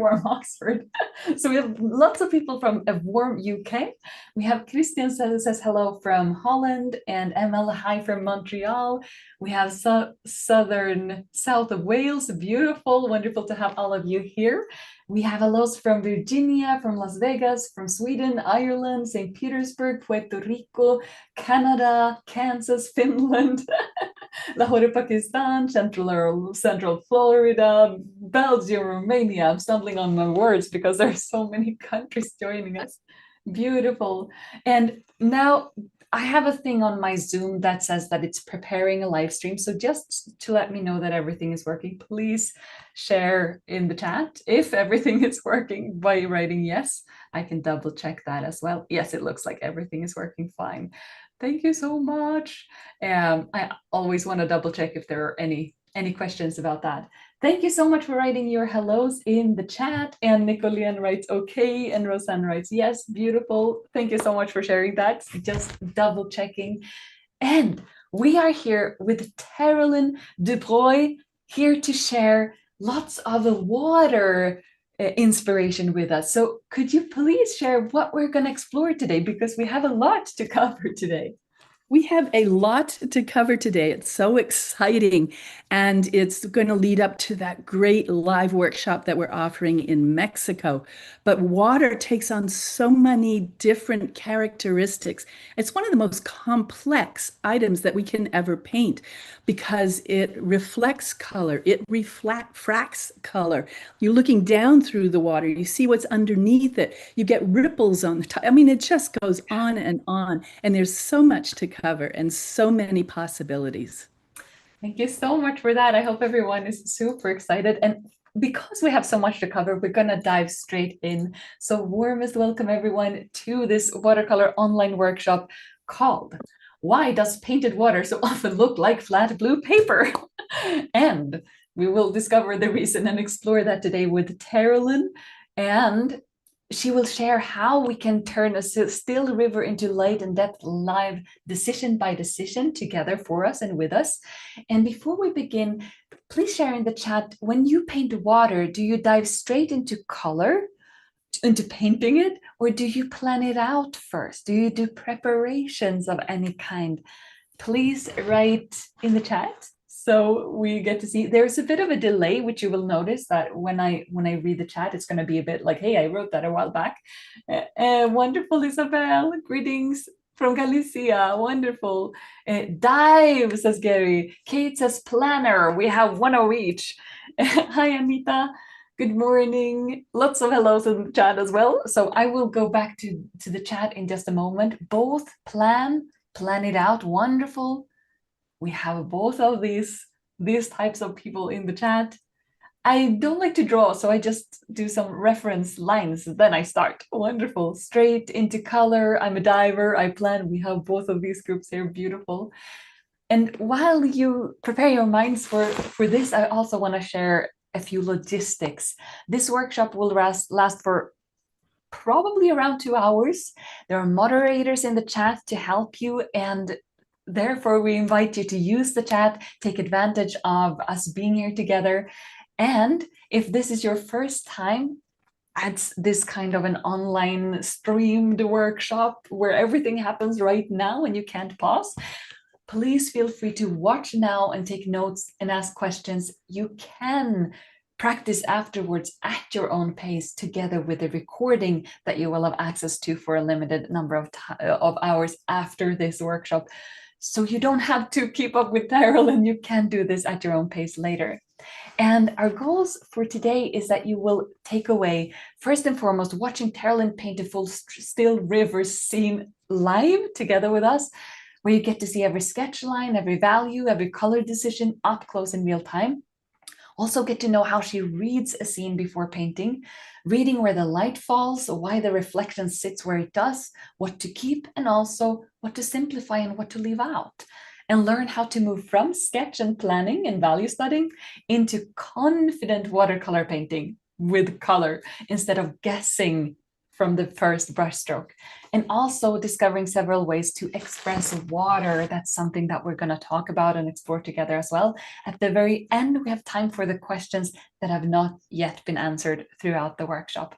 warm Oxford. So we have lots of people from a warm UK. We have Christian says hello from Holland, and Emma, hi from Montreal. We have southern south of Wales, beautiful, wonderful to have all of you here. We have hellos from Virginia, from Las Vegas, from Sweden, Ireland, St. Petersburg, Puerto Rico, Canada, Kansas, Finland, Lahore, Pakistan, Central Florida, Belgium, Romania. I'm stumbling on my words because there are so many countries joining us. Beautiful. And now I have a thing on my Zoom that says that it's preparing a live stream. So just to let me know that everything is working, please share in the chat if everything is working by writing yes. I can double check that as well. Yes, it looks like everything is working fine. Thank you so much. I always want to double check if there are any questions about that. Thank you so much for writing your hellos in the chat. And Nicolian writes okay, and Roseanne writes yes, beautiful. Thank you so much for sharing that. Just double checking. And we are here with Terrilynn Dubreuil, here to share lots of water inspiration with us. So could you please share what we're going to explore today? Because we have a lot to cover today. We have a lot to cover today. It's so exciting, and it's going to lead up to that great live workshop that we're offering in Mexico. But water takes on so many different characteristics. It's one of the most complex items that we can ever paint because it reflects color, it refracts color. You're looking down through the water, you see what's underneath it, you get ripples on the top. I mean, it just goes on, and there's so much to cover and so many possibilities. Thank you so much for that. I hope everyone is super excited. And because we have so much to cover, we're going to dive straight in. So warmest welcome everyone to this watercolor online workshop called Why Does Painted Water So Often Look Like Flat Blue Paper? And we will discover the reason and explore that today with Terrilynn. And she will share how we can turn a still river into light and depth live, decision by decision, together for us and with us. And before we begin, please share in the chat, when you paint water, do you dive straight into color, into painting it, or do you plan it out first? Do you do preparations of any kind? Please write in the chat so we get to see. There's a bit of a delay, which you will notice that when I read the chat, it's going to be a bit like, hey, I wrote that a while back. Wonderful, Isabel. Greetings from Galicia. Wonderful. Dive, says Gary. Kate says planner. We have one of each. Hi, Anita. Good morning. Lots of hellos in the chat as well. So I will go back to the chat in just a moment. Both plan it out. Wonderful. We have both of these types of people in the chat. I don't like to draw, so I just do some reference lines, then I start. Wonderful. Straight into color. I'm a diver. I plan. We have both of these groups here. Beautiful. And while you prepare your minds for this, I also want to share a few logistics. This workshop will last for probably around 2 hours. There are moderators in the chat to help you, and therefore we invite you to use the chat, take advantage of us being here together. And if this is your first time at this kind of an online streamed workshop where everything happens right now and you can't pause, please feel free to watch now and take notes and ask questions. You can practice afterwards at your own pace, together with the recording that you will have access to for a limited number of hours after this workshop. So you don't have to keep up with Terrilynn, you can do this at your own pace later. And our goals for today is that you will take away, first and foremost, watching Terrilynn paint a full still river scene live together with us, where you get to see every sketch line, every value, every color decision up close in real time. Also get to know how she reads a scene before painting, reading where the light falls, why the reflection sits where it does, what to keep, and also what to simplify and what to leave out. And learn how to move from sketch and planning and value studying into confident watercolor painting with color, instead of guessing from the first brushstroke. And also discovering several ways to express water. That's something that we're going to talk about and explore together as well. At the very end, we have time for the questions that have not yet been answered throughout the workshop.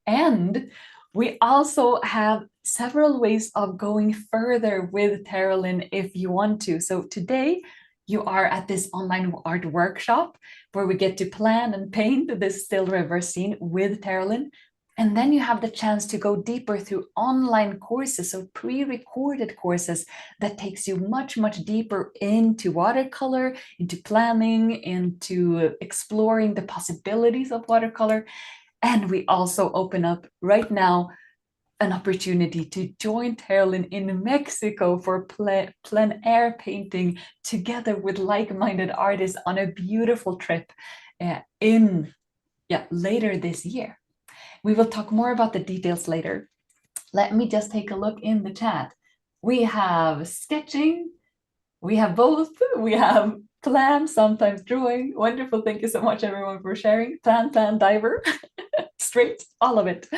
And we also have several ways of going further with Terrilynn if you want to. So today, you are at this online art workshop where we get to plan and paint this still river scene with Terrilynn. And then you have the chance to go deeper through online courses, so pre-recorded courses that takes you much, much deeper into watercolor, into planning, into exploring the possibilities of watercolor. And we also open up right now an opportunity to join Terrilynn in Mexico for plein air painting together with like-minded artists on a beautiful trip later this year. We will talk more about the details later. Let me just take a look in the chat. We have sketching, we have both, we have plan, sometimes drawing. Wonderful, thank you so much everyone for sharing. Plan, diver, straight, all of it.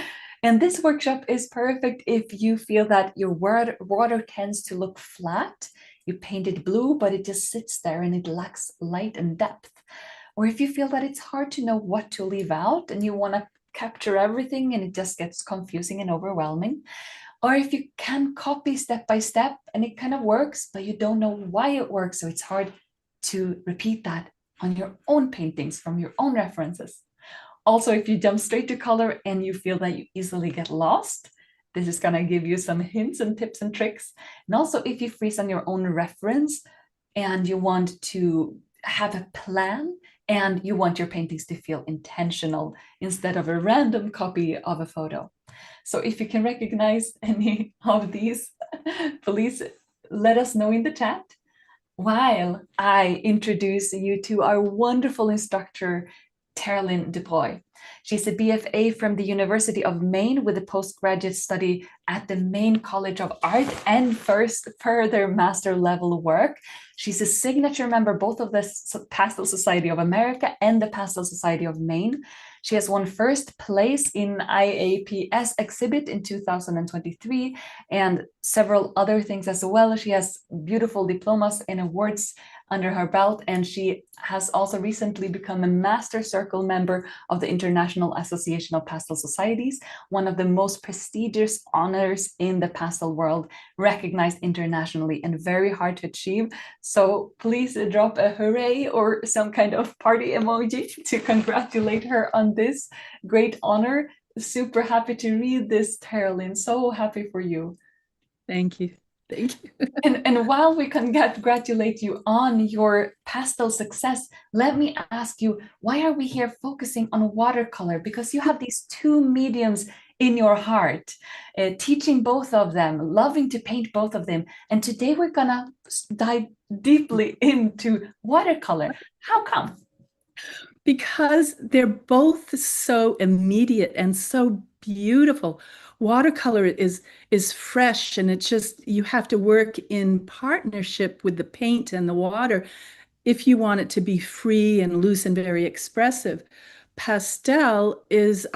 And this workshop is perfect if you feel that your water tends to look flat. You painted blue, but it just sits there and it lacks light and depth. Or if you feel that it's hard to know what to leave out and you want to capture everything and it just gets confusing and overwhelming. Or if you can copy step by step and it kind of works, but you don't know why it works, so it's hard to repeat that on your own paintings from your own references. Also, if you jump straight to color and you feel that you easily get lost, this is going to give you some hints and tips and tricks. And also, if you freeze on your own reference and you want to have a plan and you want your paintings to feel intentional instead of a random copy of a photo. So if you can recognize any of these, please let us know in the chat while I introduce you to our wonderful instructor, Terrilynn Dubreuil. She's a BFA from the University of Maine with a postgraduate study at the Maine College of Art and further master level work. She's a signature member both of the Pastel Society of America and the Pastel Society of Maine. She has won first place in IAPS exhibit in 2023 and several other things as well. She has beautiful diplomas and awards under her belt, and she has also recently become a Master Circle member of the International Association of Pastel Societies, one of the most prestigious honors in the pastel world, recognized internationally and very hard to achieve. So please drop a hooray or some kind of party emoji to congratulate her on this great honor. Super happy to read this, Terrilynn. So happy for you. Thank you. Thank you. And while we congratulate you on your pastel success, let me ask you, why are we here focusing on watercolor? Because you have these two mediums in your heart, teaching both of them, loving to paint both of them. And today we're gonna dive deeply into watercolor. How come? Because they're both so immediate and so beautiful. Watercolor is fresh, and it's just, you have to work in partnership with the paint and the water if you want it to be free and loose and very expressive. Pastel is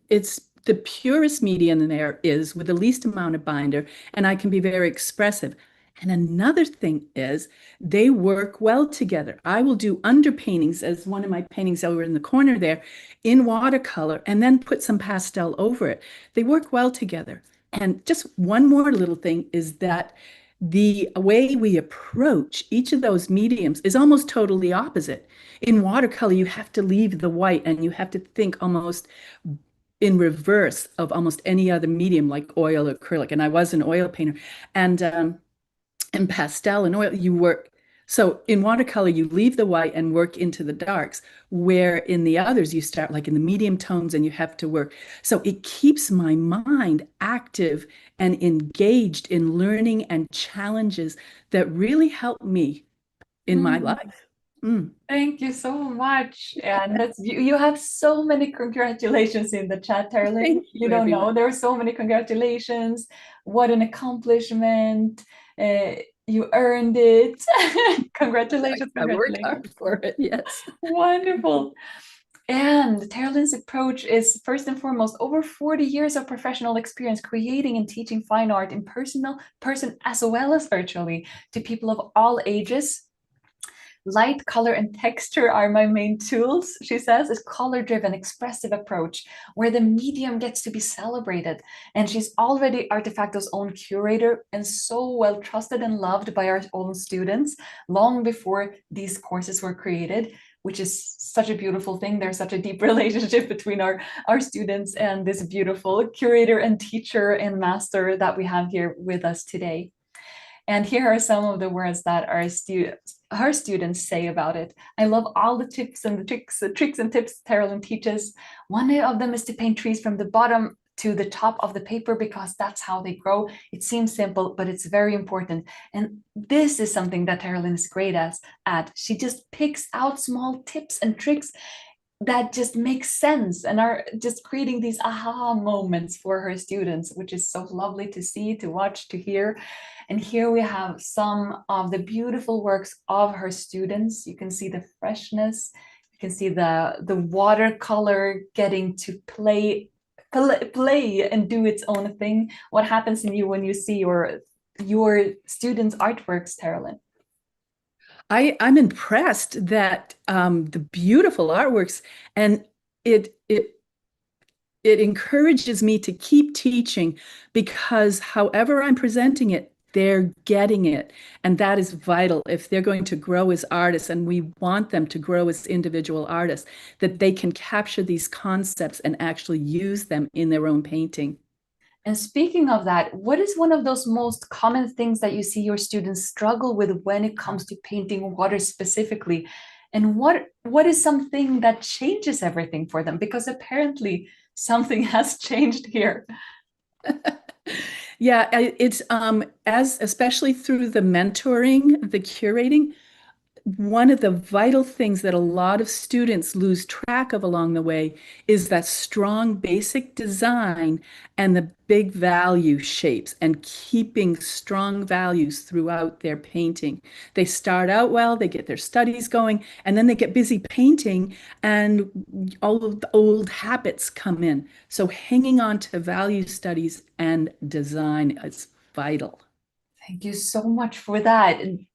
it's the purest medium there is, with the least amount of binder, and I can be very expressive. And another thing is they work well together. I will do underpaintings, as one of my paintings over in the corner there, in watercolor, and then put some pastel over it. They work well together. And just one more little thing is that the way we approach each of those mediums is almost totally opposite. In watercolor, you have to leave the white and you have to think almost in reverse of almost any other medium like oil or acrylic. And I was an oil painter. And in pastel and oil, you work. So in watercolor, you leave the white and work into the darks, where in the others, you start like in the medium tones and you have to work. So it keeps my mind active and engaged in learning and challenges that really help me in my life. Thank you so much. And that's you have so many congratulations in the chat, Terrilynn. You don't know. There are so many congratulations. What an accomplishment. You earned it. Congratulations. I worked hard for it. Yes. Wonderful. And Terrylynn's approach is first and foremost over 40 years of professional experience creating and teaching fine art in person as well as virtually to people of all ages. Light, color, and texture are my main tools, she says. It's color-driven, expressive approach where the medium gets to be celebrated. And she's already Artefacto's own curator and so well trusted and loved by our own students long before these courses were created, which is such a beautiful thing. There's such a deep relationship between our students and this beautiful curator and teacher and master that we have here with us today. And here are some of the words that her students say about it. I love all the tips and the tricks and tips Terrilynn teaches. One of them is to paint trees from the bottom to the top of the paper because that's how they grow. It seems simple, but it's very important. And this is something that Terrilynn is great at. She just picks out small tips and tricks that just make sense and are just creating these aha moments for her students, which is so lovely to see, to watch, to hear. And here we have some of the beautiful works of her students. You can see the freshness, you can see the watercolor getting to play and do its own thing. What happens in you when you see your students' artworks, Terrilynn? I'm impressed that the beautiful artworks, and it encourages me to keep teaching because however I'm presenting it, they're getting it. And that is vital if they're going to grow as artists, and we want them to grow as individual artists, that they can capture these concepts and actually use them in their own painting. And speaking of that, what is one of those most common things that you see your students struggle with when it comes to painting water specifically? And what is something that changes everything for them? Because apparently something has changed here. Yeah, it's as especially through the mentoring, the curating, one of the vital things that a lot of students lose track of along the way is that strong basic design and the big value shapes and keeping strong values throughout their painting. They start out well, they get their studies going, and then they get busy painting and all of the old habits come in. So hanging on to value studies and design is vital. Thank you so much for that. And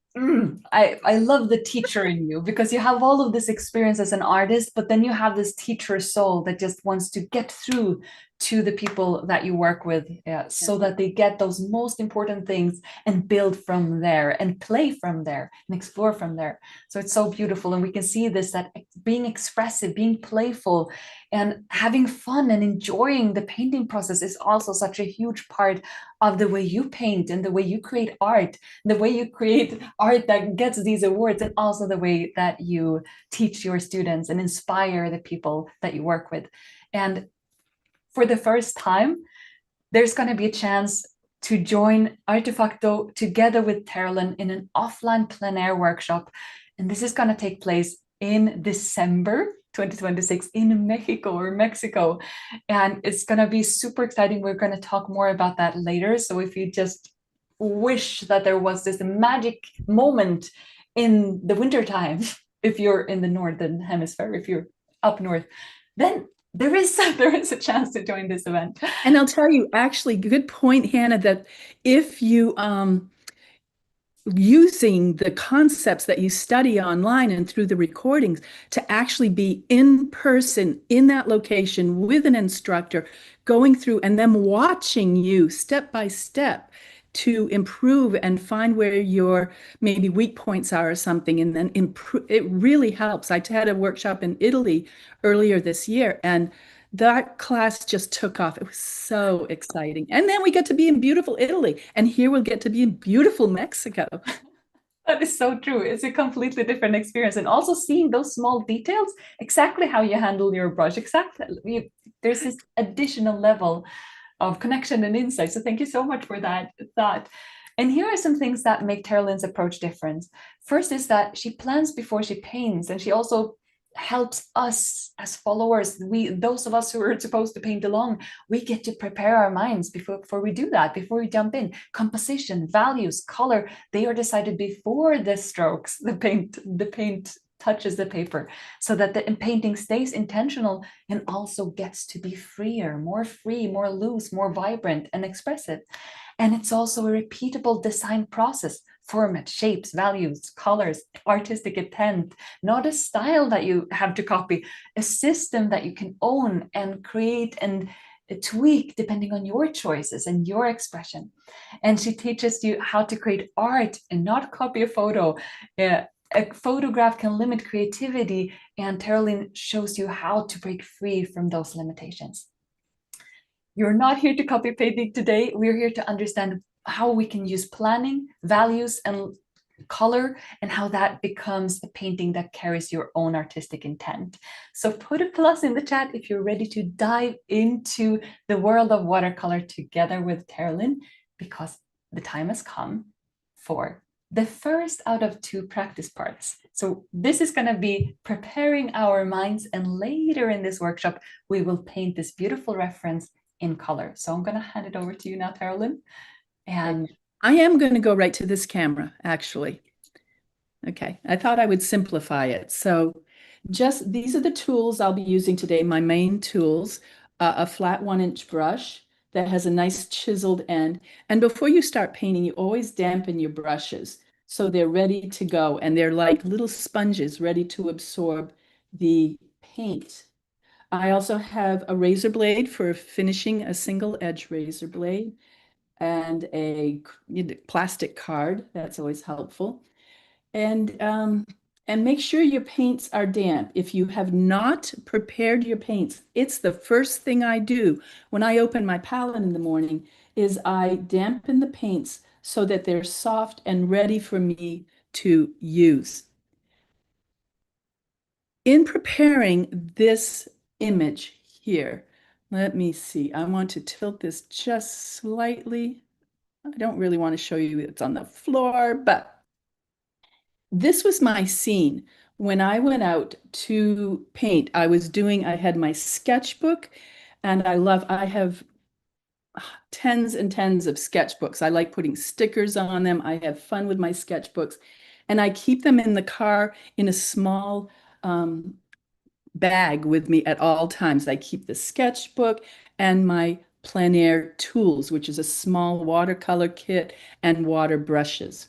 I love the teacher in you because you have all of this experience as an artist, but then you have this teacher soul that just wants to get through to the people that you work with, so that they get those most important things and build from there and play from there and explore from there. So it's so beautiful. And we can see this, that being expressive, being playful, and having fun and enjoying the painting process is also such a huge part of the way you paint and the way you create art, the way you create art that gets these awards, and also the way that you teach your students and inspire the people that you work with. And for the first time, there's going to be a chance to join Artefacto together with Terrilynn in an offline plein air workshop. And this is going to take place in December 2026 in Mexico. And it's going to be super exciting. We're going to talk more about that later. So if you just wish that there was this magic moment in the wintertime, if you're in the northern hemisphere, if you're up north, then there is a chance to join this event. And I'll tell you, actually, good point, Hannah, that if you using the concepts that you study online and through the recordings to actually be in person in that location with an instructor, going through and them watching you step by step to improve and find where your maybe weak points are or something, and then improve. It really helps. I had a workshop in Italy earlier this year, and that class just took off. It was so exciting. And then we get to be in beautiful Italy, and here we'll get to be in beautiful Mexico. That is so true. It's a completely different experience. And also seeing those small details, exactly how you handle your brush, exactly. There's this additional level of connection and insight. So thank you so much for that thought. And here are some things that make Terrylynn's approach different. First is that she plans before she paints, and she also helps us as followers. Those of us who are supposed to paint along, we get to prepare our minds before we do that, before we jump in. Composition, values, color, they are decided before the strokes, the paint touches the paper so that the painting stays intentional and also gets to be freer, more free, more loose, more vibrant and expressive. And it's also a repeatable design process: format, shapes, values, colors, artistic intent, not a style that you have to copy, a system that you can own and create and tweak depending on your choices and your expression. And she teaches you how to create art and not copy a photo. A photograph can limit creativity, and Terrilynn shows you how to break free from those limitations. You're not here to copy painting today. We're here to understand how we can use planning, values, and color, and how that becomes a painting that carries your own artistic intent. So put a plus in the chat if you're ready to dive into the world of watercolor together with Terrilynn, because the time has come for the first out of two practice parts. So this is going to be preparing our minds, and later in this workshop, we will paint this beautiful reference in color. So I'm going to hand it over to you now, Terrilynn. And I am going to go right to this camera, actually. Okay, I thought I would simplify it. So just these are the tools I'll be using today, my main tools, a flat 1-inch brush that has a nice chiseled end. And before you start painting, you always dampen your brushes so they're ready to go. And they're like little sponges ready to absorb the paint. I also have a razor blade for finishing, a single edge razor blade, and a plastic card. That's always helpful. And make sure your paints are damp. If you have not prepared your paints, it's the first thing I do when I open my palette in the morning is I dampen the paints so that they're soft and ready for me to use. In preparing this image here, let me see. I want to tilt this just slightly. I don't really want to show you it's on the floor, but this was my scene. When I went out to paint, I had my sketchbook, and I have tens and tens of sketchbooks. I like putting stickers on them. I have fun with my sketchbooks, and I keep them in the car in a small bag with me at all times. I keep the sketchbook and my plein air tools, which is a small watercolor kit and water brushes.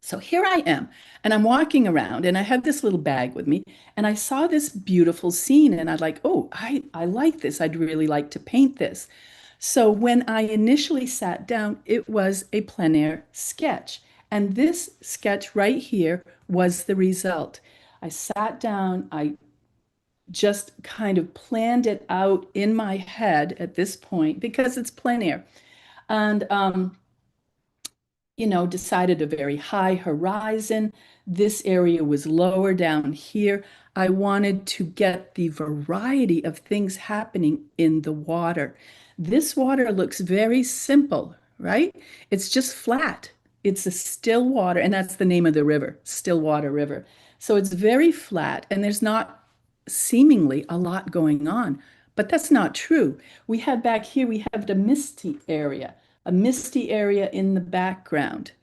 So here I am, and I'm walking around, and I have this little bag with me, and I saw this beautiful scene, and I'm like, oh, I like this. I'd really like to paint this. So when I initially sat down, it was a plein air sketch. And this sketch right here was the result. I sat down, I just kind of planned it out in my head at this point because it's plein air. And decided a very high horizon. This area was lower down here. I wanted to get the variety of things happening in the water. This water looks very simple, right? It's just flat. It's a still water, and that's the name of the river, Stillwater River. So it's very flat, and there's not seemingly a lot going on, but that's not true. We have back here, we have the misty area, a misty area in the background.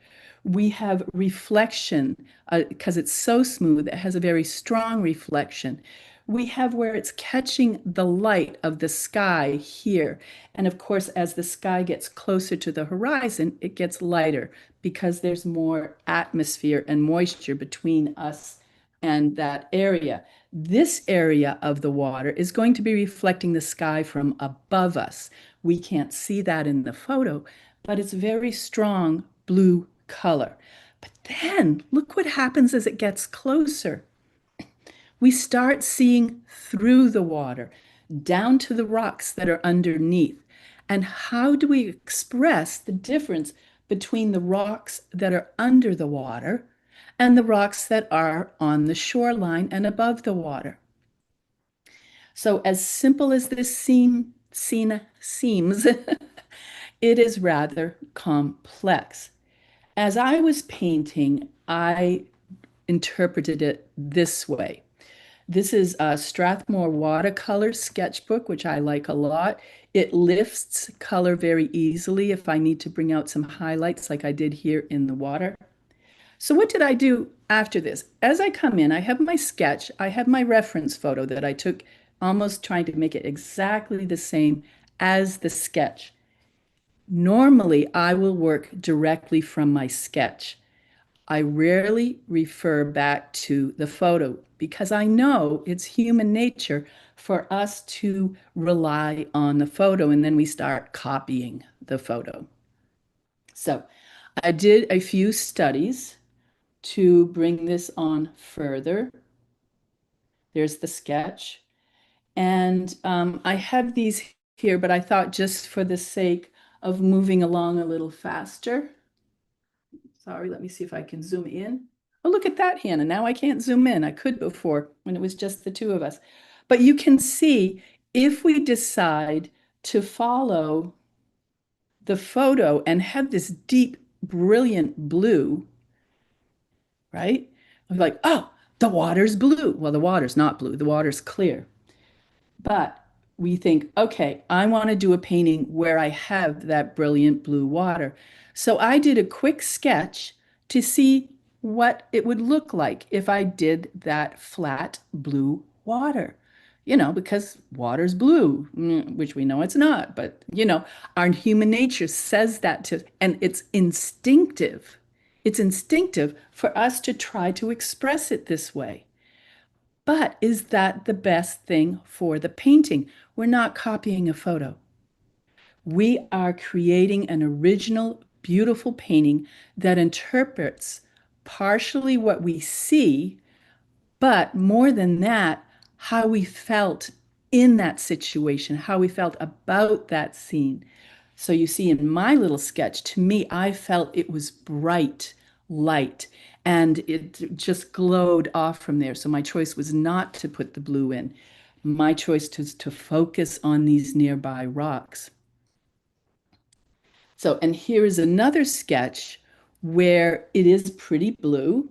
We have reflection because it's so smooth, it has a very strong reflection. We have where it's catching the light of the sky here. And of course, as the sky gets closer to the horizon, it gets lighter because there's more atmosphere and moisture between us and that area. This area of the water is going to be reflecting the sky from above us. We can't see that in the photo, but it's very strong blue color. But then look what happens as it gets closer. We start seeing through the water, down to the rocks that are underneath. And how do we express the difference between the rocks that are under the water and the rocks that are on the shoreline and above the water? So as simple as this scene seems, it is rather complex. As I was painting, I interpreted it this way. This is a Strathmore watercolor sketchbook, which I like a lot. It lifts color very easily if I need to bring out some highlights like I did here in the water. So what did I do after this? As I come in, I have my sketch, I have my reference photo that I took, almost trying to make it exactly the same as the sketch. Normally, I will work directly from my sketch. I rarely refer back to the photo because I know it's human nature for us to rely on the photo and then we start copying the photo. So I did a few studies to bring this on further. There's the sketch. And I have these here, but I thought just for the sake of moving along a little faster. Sorry, let me see if I can zoom in. Oh, look at that, Hannah. Now I can't zoom in. I could before when it was just the two of us. But you can see if we decide to follow the photo and have this deep, brilliant blue, right? I'm like, oh, the water's blue. Well, the water's not blue, the water's clear. But we think, okay, I want to do a painting where I have that brilliant blue water. So I did a quick sketch to see what it would look like if I did that flat blue water. Because water's blue, which we know it's not, but our human nature says that and it's instinctive. It's instinctive for us to try to express it this way. But is that the best thing for the painting? We're not copying a photo. We are creating an original, beautiful painting that interprets partially what we see, but more than that, how we felt in that situation, how we felt about that scene. So you see, in my little sketch, to me, I felt it was bright light and it just glowed off from there. So my choice was not to put the blue in. My choice was to focus on these nearby rocks. So, and here is another sketch where it is pretty blue,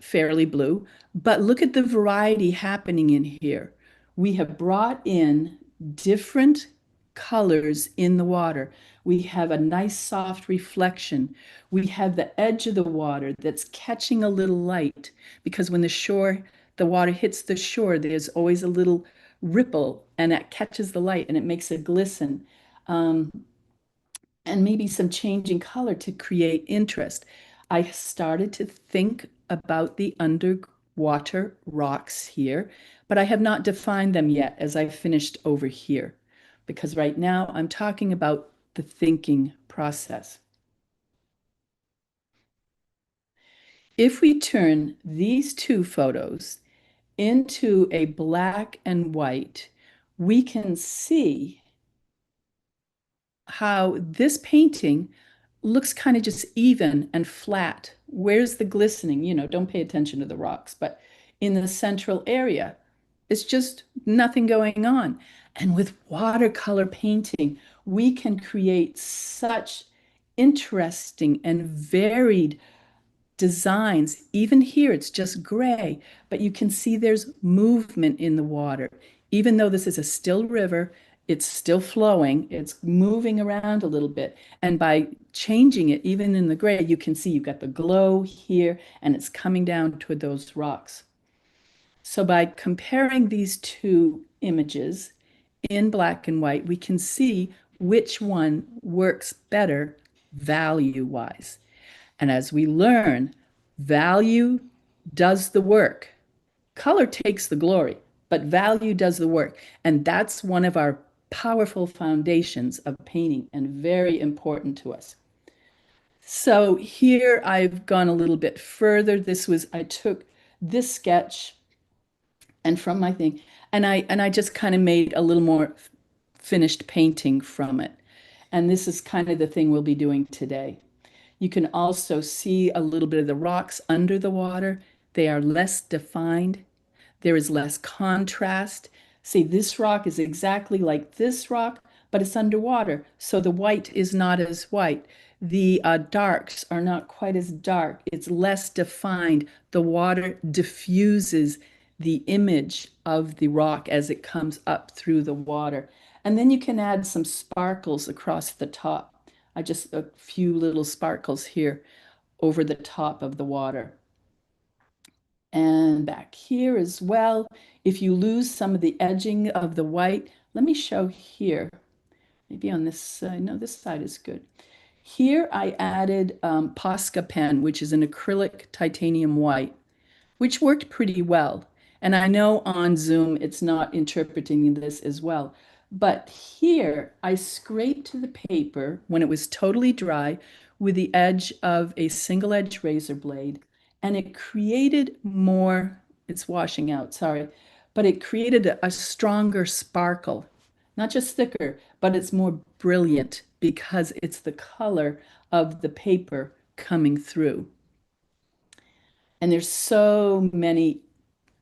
fairly blue, but look at the variety happening in here. We have brought in different colors in the water. We have a nice soft reflection. We have the edge of the water that's catching a little light because when the water hits the shore, there's always a little ripple and that catches the light and it makes it glisten. Um, and maybe some change in color to create interest. I started to think about the underwater rocks here, but I have not defined them yet as I finished over here, because right now I'm talking about the thinking process. If we turn these two photos into a black and white, we can see how this painting looks kind of just even and flat. Where's the glistening? Don't pay attention to the rocks, but in the central area, it's just nothing going on. And with watercolor painting, we can create such interesting and varied designs. Even here, it's just gray, but you can see there's movement in the water. Even though this is a still river, it's still flowing, it's moving around a little bit. And by changing it, even in the gray, you can see you've got the glow here and it's coming down toward those rocks. So by comparing these two images in black and white, we can see which one works better value-wise. And as we learn, value does the work. Color takes the glory, but value does the work. And that's one of our powerful foundations of painting and very important to us. So here I've gone a little bit further. I took this sketch and from my thing, and I just kind of made a little more finished painting from it. And this is kind of the thing we'll be doing today. You can also see a little bit of the rocks under the water. They are less defined. There is less contrast. See, this rock is exactly like this rock, but it's underwater. So the white is not as white. The darks are not quite as dark. It's less defined. The water diffuses the image of the rock as it comes up through the water. And then you can add some sparkles across the top. I just a few little sparkles here over the top of the water. And back here as well, if you lose some of the edging of the white, let me show here. Maybe on this side. No, this side is good. Here I added Posca pen, which is an acrylic titanium white, which worked pretty well. And I know on Zoom it's not interpreting this as well. But here I scraped the paper when it was totally dry with the edge of a single edge razor blade, and it created more, it's washing out, sorry, but it created a stronger sparkle. Not just thicker, but it's more brilliant because it's the color of the paper coming through. And there's so many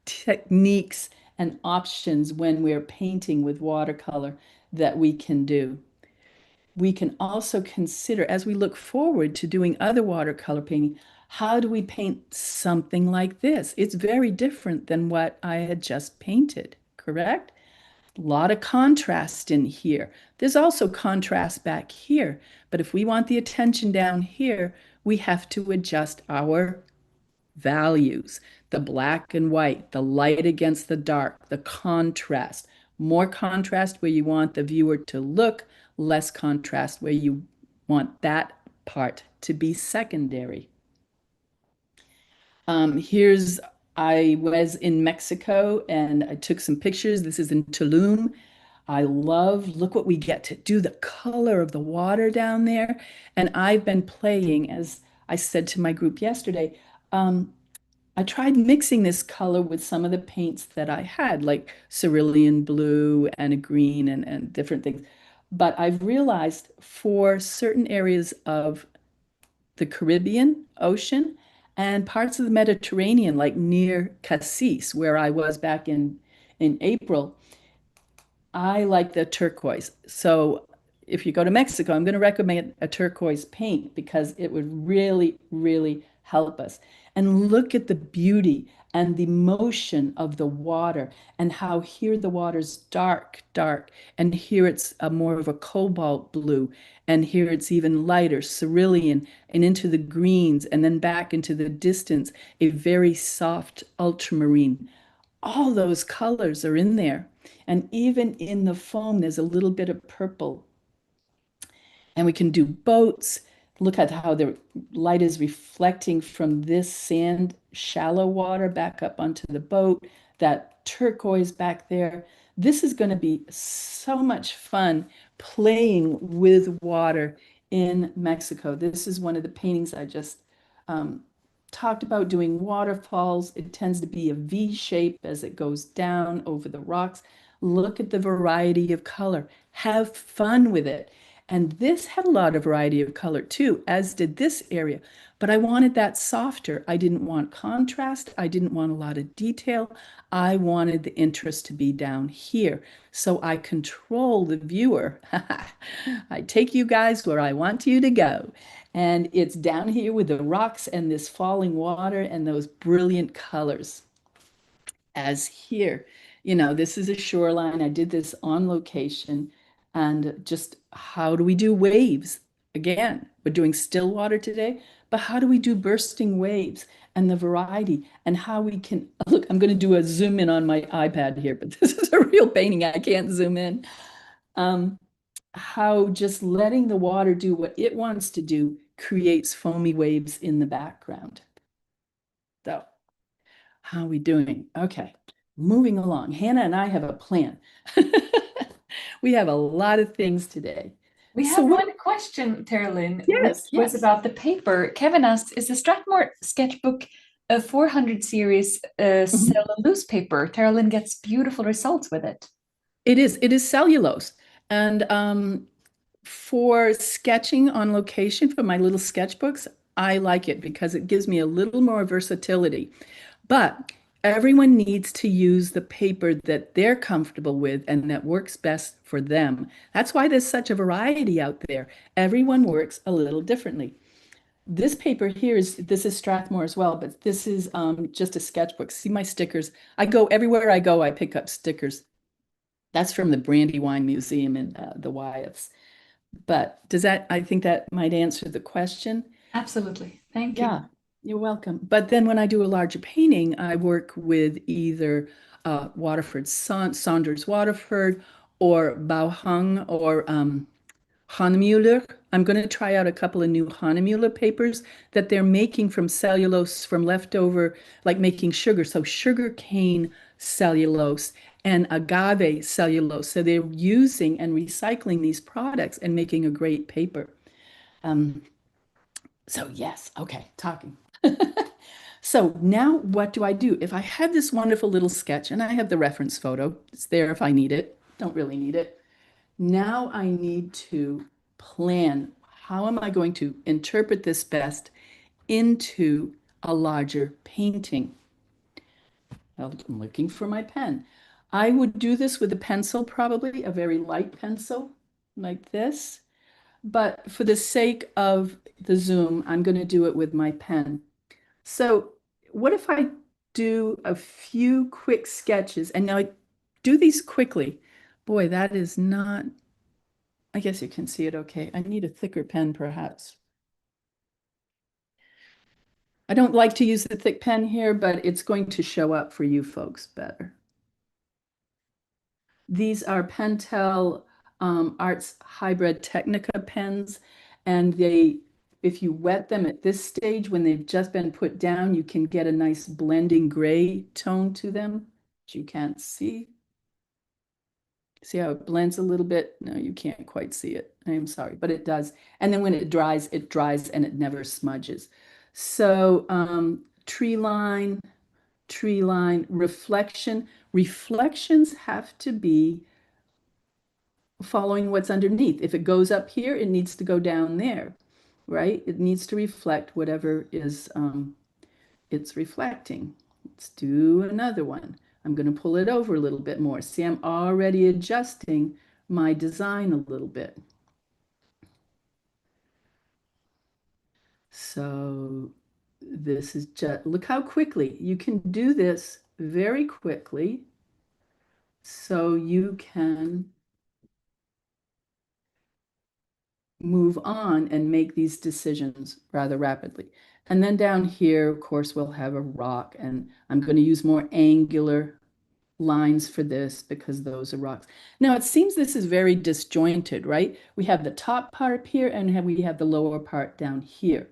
techniques and options when we're painting with watercolor that we can do. We can also consider, as we look forward to doing other watercolor painting, how do we paint something like this? It's very different than what I had just painted, correct? A lot of contrast in here. There's also contrast back here, but if we want the attention down here, we have to adjust our values, the black and white, the light against the dark, the contrast. More contrast where you want the viewer to look, less contrast where you want that part to be secondary. Here's, I was in Mexico and I took some pictures. This is in Tulum. I love, look what we get to do, the color of the water down there. And I've been playing, as I said to my group yesterday, I tried mixing this color with some of the paints that I had, like cerulean blue and a green and different things. But I've realized for certain areas of the Caribbean Ocean and parts of the Mediterranean, like near Cassis, where I was back in April, I like the turquoise. So if you go to Mexico, I'm going to recommend a turquoise paint because it would really, really help us. And look at the beauty and the motion of the water and how here the water's dark, dark, and here it's a more of a cobalt blue, and here it's even lighter, cerulean, and into the greens, and then back into the distance, a very soft ultramarine. All those colors are in there. And even in the foam, there's a little bit of purple. And we can do boats. Look at how the light is reflecting from this sand, shallow water back up onto the boat, that turquoise back there. This is going to be so much fun playing with water in Mexico. This is one of the paintings I just talked about doing waterfalls. It tends to be a V shape as it goes down over the rocks. Look at the variety of color. Have fun with it. And this had a lot of variety of color too, as did this area. But I wanted that softer. I didn't want contrast. I didn't want a lot of detail. I wanted the interest to be down here. So I control the viewer. I take you guys where I want you to go. And it's down here with the rocks and this falling water and those brilliant colors. As here, this is a shoreline. I did this on location. And just how do we do waves? Again, we're doing still water today, but how do we do bursting waves and the variety and how we can look? I'm going to do a zoom in on my iPad here, but this is a real painting. I can't zoom in. How just letting the water do what it wants to do creates foamy waves in the background. So, how are we doing? Okay, moving along. Hannah and I have a plan. We have a lot of things today. We So have one question, Terrilynn, which yes, was yes. about the paper. Kevin asked, is the Strathmore sketchbook a 400 series Mhm. cellulose paper? Terrilynn gets beautiful results with it. It is cellulose. And for sketching on location for my little sketchbooks, I like it because it gives me a little more versatility. But everyone needs to use the paper that they're comfortable with and that works best for them. That's why there's such a variety out there. Everyone works a little differently. This paper here this is Strathmore as well, but this is just a sketchbook. See my stickers? I go everywhere I go, I pick up stickers. That's from the Brandywine Museum in the Wyeths. But I think that might answer the question. Absolutely. Thank you. Yeah, you're welcome. But then when I do a larger painting, I work with either Saunders Waterford or Bauhung or Hahnemüller. I'm going to try out a couple of new Hahnemüller papers that they're making from cellulose from leftover, like making sugar. So sugar cane cellulose and agave cellulose. So they're using and recycling these products and making a great paper. Um, so yes, okay, talking. So now what do I do? If I have this wonderful little sketch and I have the reference photo, it's there if I need it, don't really need it. Now I need to plan how am I going to interpret this best into a larger painting? Well, I'm looking for my pen. I would do this with a pencil, probably a very light pencil like this. But for the sake of the Zoom, I'm going to do it with my pen. So what if I do a few quick sketches and now I do these quickly? Boy, that is not, I guess you can see it okay. I need a thicker pen perhaps. I don't like to use the thick pen here, but it's going to show up for you folks better. These are Pentel Arts Hybrid Technica pens, and if you wet them at this stage when they've just been put down, you can get a nice blending gray tone to them, which you can't see. See how it blends a little bit? No, you can't quite see it. I'm sorry, but it does. And then when it dries and it never smudges. So tree line, reflection. Reflections have to be following what's underneath. If it goes up here, it needs to go down there, right? It needs to reflect whatever is it's reflecting. Let's do another one. I'm going to pull it over a little bit more. See, I'm already adjusting my design a little bit. So this is just, look how quickly you can do this very quickly so you can move on and make these decisions rather rapidly. And then down here, of course, we'll have a rock, and I'm going to use more angular lines for this because those are rocks. Now, it seems this is very disjointed, right? We have the top part here and we have the lower part down here.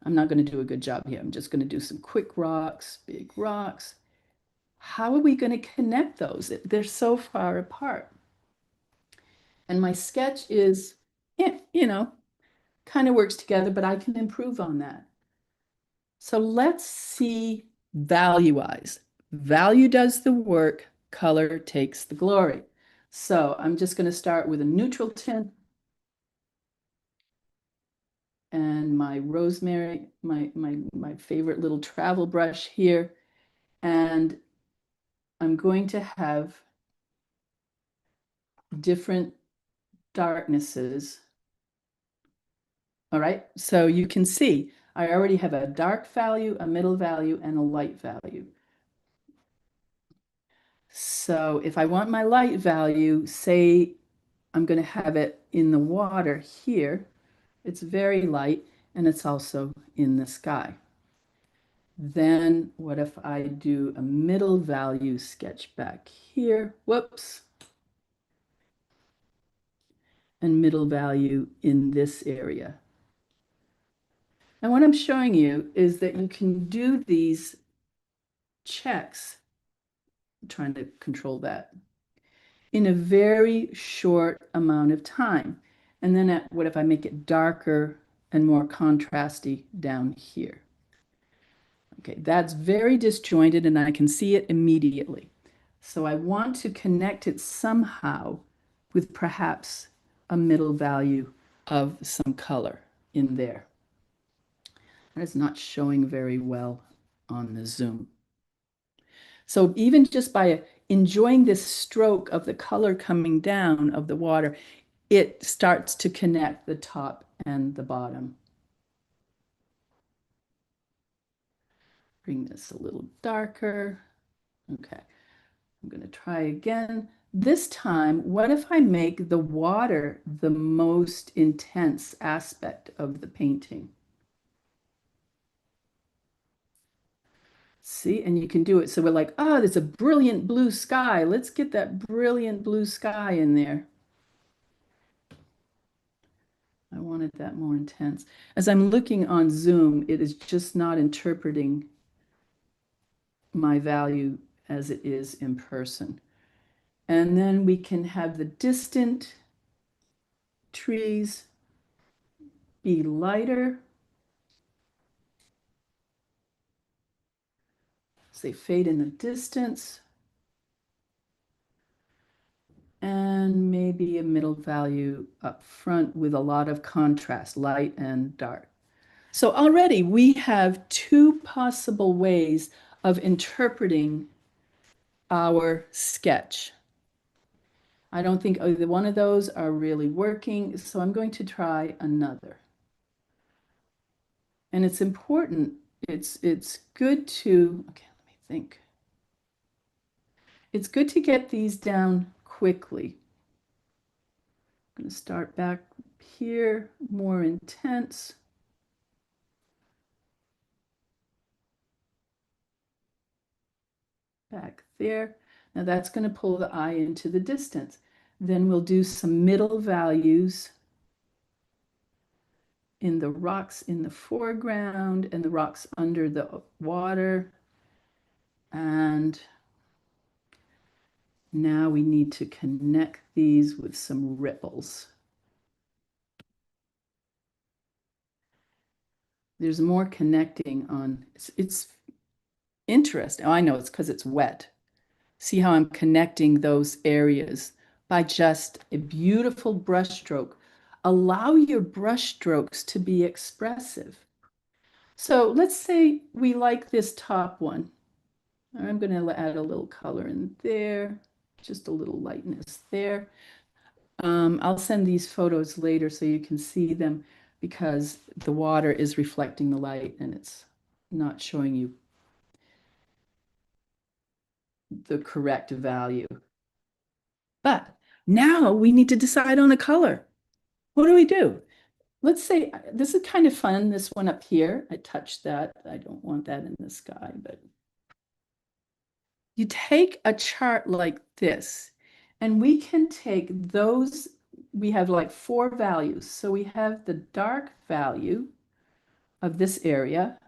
I'm not going to do a good job here. I'm just going to do some quick rocks, big rocks. How are we going to connect those? They're so far apart. And my sketch is, yeah, kind of works together, but I can improve on that. So let's see value-wise. Value does the work, color takes the glory. So I'm just going to start with a neutral tint and my rosemary, my favorite little travel brush here. And I'm going to have different darknesses. All right, so you can see I already have a dark value, a middle value, and a light value. So if I want my light value, say I'm going to have it in the water here. It's very light and it's also in the sky. Then what if I do a middle value sketch back here? Whoops. And middle value in this area. And what I'm showing you is that you can do these checks. I'm trying to control that in a very short amount of time. And then what if I make it darker and more contrasty down here? Okay, that's very disjointed and I can see it immediately. So I want to connect it somehow with perhaps a middle value of some color in there. That is not showing very well on the Zoom. So even just by enjoying this stroke of the color coming down of the water, it starts to connect the top and the bottom. Bring this a little darker. Okay, I'm going to try again. This time, what if I make the water the most intense aspect of the painting? See, and you can do it. So we're like, oh, there's a brilliant blue sky. Let's get that brilliant blue sky in there. I wanted that more intense. As I'm looking on Zoom, it is just not interpreting my value as it is in person. And then we can have the distant trees be lighter as they fade in the distance. And maybe a middle value up front with a lot of contrast, light and dark. So already we have two possible ways of interpreting our sketch. I don't think either one of those are really working, so I'm going to try another. And it's important, it's good to, okay, let me think. It's good to get these down quickly. I'm going to start back here, more intense. Back there. Now that's going to pull the eye into the distance. Then we'll do some middle values in the rocks in the foreground and the rocks under the water. And now we need to connect these with some ripples. There's more connecting on, it's interesting. Oh, I know it's because it's wet. See how I'm connecting those areas by just a beautiful brush stroke. Allow your brush strokes to be expressive. So let's say we like this top one. I'm going to add a little color in there, just a little lightness there. I'll send these photos later so you can see them because the water is reflecting the light and it's not showing you the correct value. But now we need to decide on a color. What do we do? Let's say this is kind of fun, this one up here. I touched that. I don't want that in the sky, but you take a chart like this, and we can take those, we have like 4 values. So we have the dark value of this area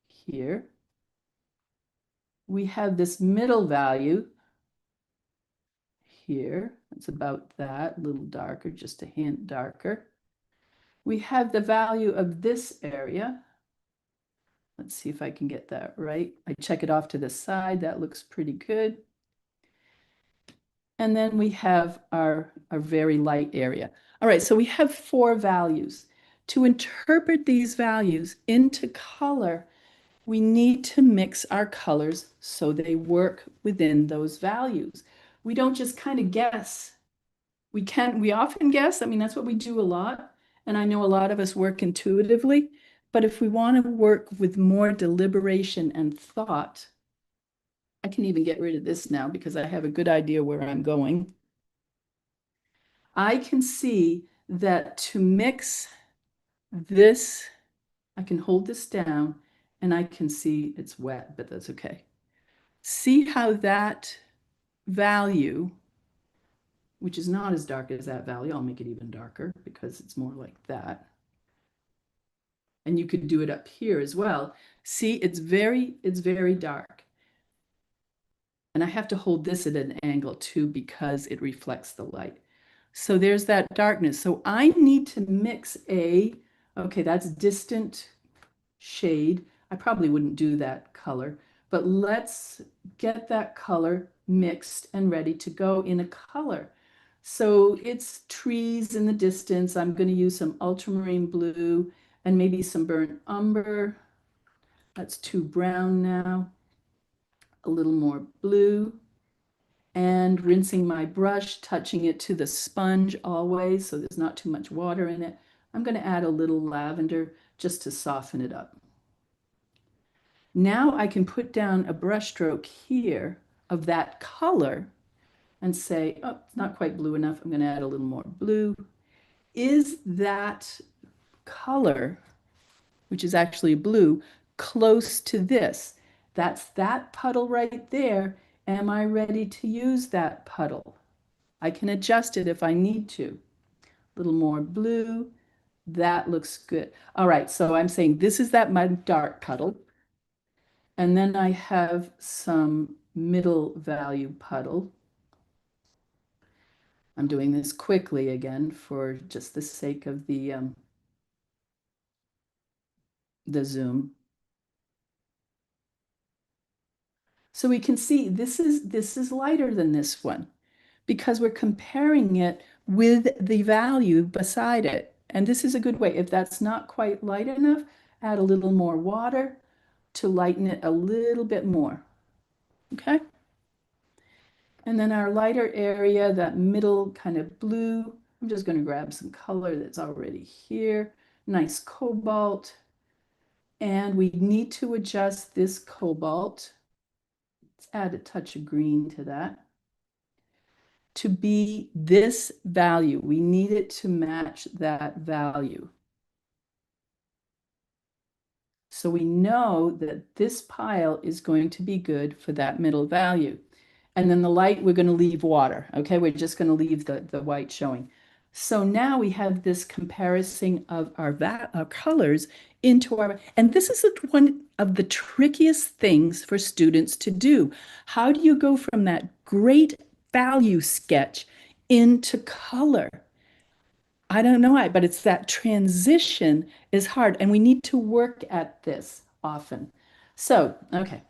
here. We have this middle value here. It's about that, a little darker, just a hint darker. We have the value of this area. Let's see if I can get that right. I check it off to the side. That looks pretty good. And then we have our very light area. All right, so we have 4 values. To interpret these values into color, we need to mix our colors so they work within those values. We don't just kind of guess. We often guess. I mean, that's what we do a lot. And I know a lot of us work intuitively. But if we want to work with more deliberation and thought, I can even get rid of this now because I have a good idea where I'm going. I can see that to mix this, I can hold this down and I can see it's wet, but that's okay. See how that value, which is not as dark as that value, I'll make it even darker because it's more like that. And you could do it up here as well. See, it's very dark. And I have to hold this at an angle too because it reflects the light. So there's that darkness. So I need to mix okay, that's distant shade. I probably wouldn't do that color, but let's get that color mixed and ready to go in a color. So it's trees in the distance. I'm going to use some ultramarine blue and maybe some burnt umber. That's too brown now. A little more blue. And rinsing my brush, touching it to the sponge always, so there's not too much water in it. I'm going to add a little lavender just to soften it up. Now I can put down a brush stroke here of that color and say, oh, it's not quite blue enough. I'm going to add a little more blue. Is that color, which is actually blue, close to this? That's that puddle right there. Am I ready to use that puddle? I can adjust it if I need to. A little more blue. That looks good. All right, so I'm saying this is that my dark puddle. And then I have some middle value puddle. I'm doing this quickly again for just the sake of the zoom. So we can see this is lighter than this one because we're comparing it with the value beside it. And this is a good way. If that's not quite light enough, add a little more water to lighten it a little bit more. Okay. And then our lighter area, that middle kind of blue, I'm just going to grab some color that's already here. Nice cobalt. And we need to adjust this cobalt. Let's add a touch of green to that. To be this value, we need it to match that value. So we know that this pile is going to be good for that middle value. And then the light, we're going to leave water. Okay, we're just going to leave the white showing. So now we have this comparison of our colors into our, and this is one of the trickiest things for students to do. How do you go from that great value sketch into color? I don't know why, but it's that transition is hard, and we need to work at this often. So, okay,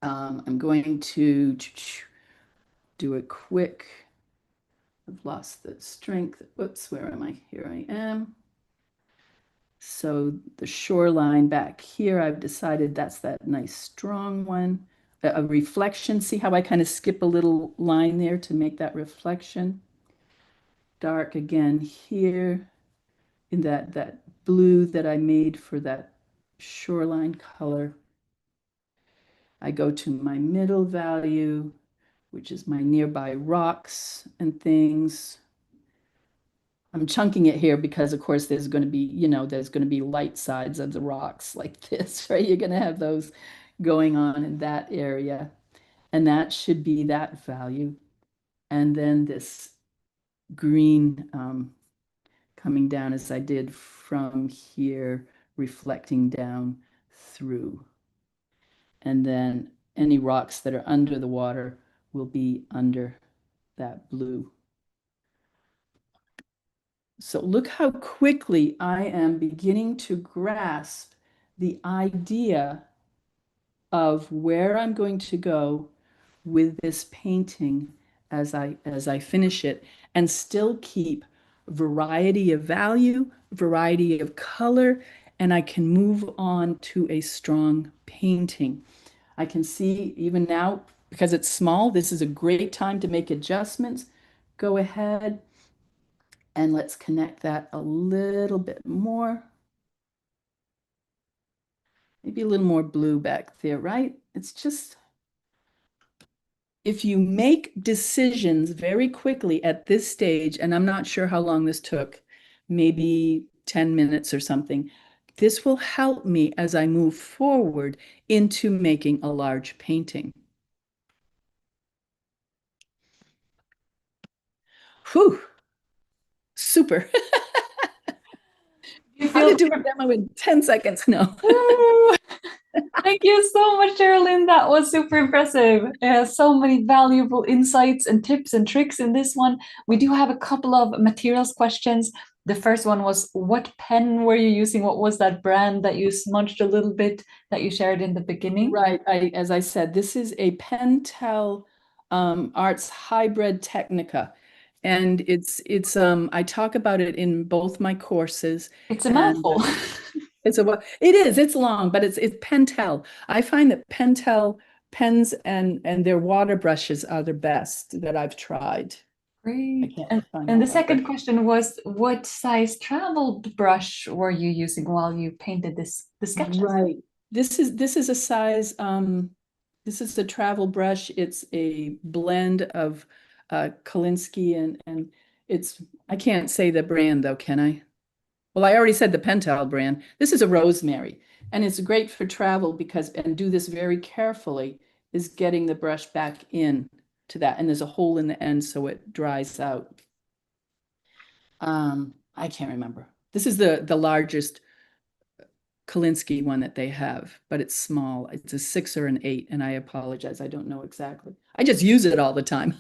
I'm going to do a quick. I've lost the strength. Whoops, where am I? Here I am. So the shoreline back here, I've decided that's that nice strong one. A reflection. See how I kind of skip a little line there to make that reflection. Dark again here in that blue that I made for that shoreline color. I go to my middle value, which is my nearby rocks and things. I'm chunking it here because, of course, there's going to be, there's going to be light sides of the rocks like this, right? You're going to have those going on in that area. And that should be that value. And then this green coming down as I did from here, reflecting down through. And then any rocks that are under the water will be under that blue. So look how quickly I am beginning to grasp the idea of where I'm going to go with this painting as I finish it, and still keep variety of value, variety of color, and I can move on to a strong painting. I can see even now, because it's small, this is a great time to make adjustments. Go ahead and let's connect that a little bit more. Maybe a little more blue back there, right? It's just, if you make decisions very quickly at this stage, and I'm not sure how long this took, maybe 10 minutes or something, this will help me as I move forward into making a large painting. Whew, super. You How to feel do a demo in 10 seconds? No. Woo! Thank you so much, Terrilynn. That was super impressive. So many valuable insights and tips and tricks in this one. We do have a couple of materials questions. The first one was, what pen were you using? What was that brand that you smudged a little bit that you shared in the beginning? Right. As I said, this is a Pentel Arts Hybrid Technica. And I talk about it in both my courses. It's a And mouthful. it's long, but it's Pentel. I find that Pentel pens and their water brushes are the best that I've tried. I Great. can't find And my the water second brush. question was, what size travel brush were you using while you painted the sketches? Right. This is a size, this is a travel brush. It's a blend of Kolinsky and it's, I can't say the brand though, can I? Well, I already said the Pentel brand. This is a rosemary, and it's great for travel because, and do this very carefully, is getting the brush back in to that. And there's a hole in the end so it dries out. I can't remember. This is the largest Kolinsky one that they have, but it's small. It's a 6 or an 8, and I apologize. I don't know exactly. I just use it all the time.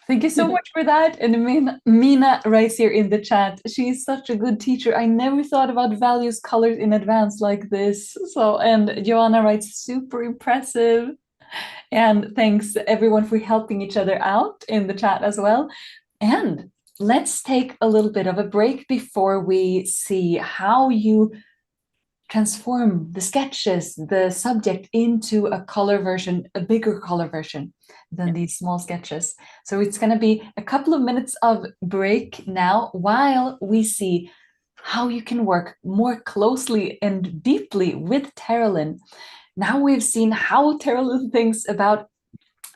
Thank you so much for that. And Mina writes here in the chat, she's such a good teacher. I never thought about values colors in advance like this. So, and Joanna writes, super impressive. And thanks everyone for helping each other out in the chat as well. And let's take a little bit of a break before we see how you transform the sketches, the subject into a color version, a bigger color version than these small sketches. So it's going to be a couple of minutes of break now while we see how you can work more closely and deeply with Terrilynn. Now we've seen how Terrilynn thinks about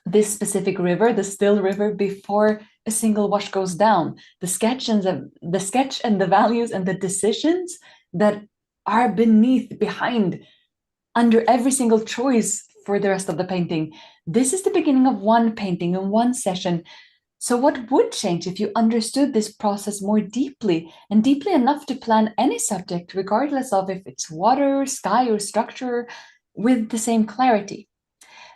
this specific river, the still river, before a single wash goes down. The sketch and the values and the decisions that are behind, under every single choice for the rest of the painting. This is the beginning of one painting in one session. So what would change if you understood this process more deeply, and deeply enough to plan any subject, regardless of if it's water, sky, or structure, with the same clarity?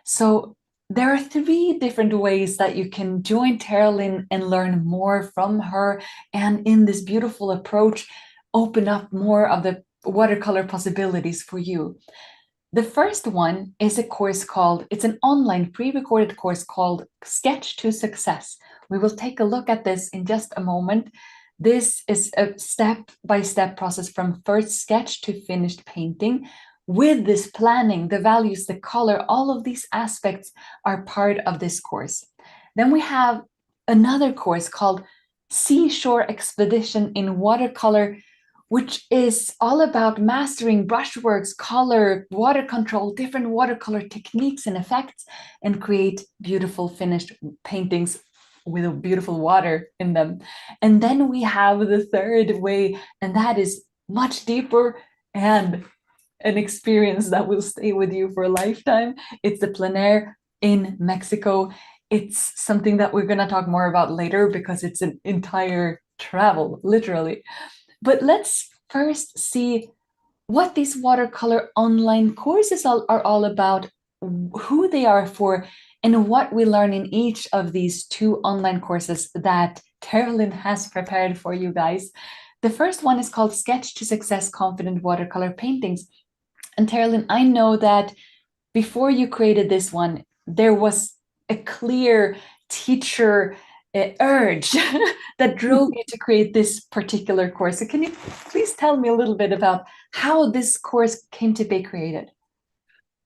So there are 3 different ways that you can join Terrilynn and learn more from her, and in this beautiful approach, open up more of the watercolor possibilities for you. The first one is a course called, it's an online pre-recorded course called Sketch to Success. We will take a look at this in just a moment. This is a step-by-step process from first sketch to finished painting. With this planning, the values, the color, all of these aspects are part of this course. Then we have another course called Seashore Expedition in Watercolor, which is all about mastering brushworks, color, water control, different watercolor techniques and effects, and create beautiful finished paintings with a beautiful water in them. And then we have the third way, and that is much deeper and an experience that will stay with you for a lifetime. It's the plein air in Mexico. It's something that we're going to talk more about later because it's an entire travel, literally. But let's first see what these watercolor online courses are all about, who they are for, and what we learn in each of these 2 online courses that Terrilynn has prepared for you guys. The first one is called Sketch to Success Confident Watercolor Paintings. And Terrilynn, I know that before you created this one, there was a clear teacher urge that drove you to create this particular course. So can you please tell me a little bit about how this course came to be created?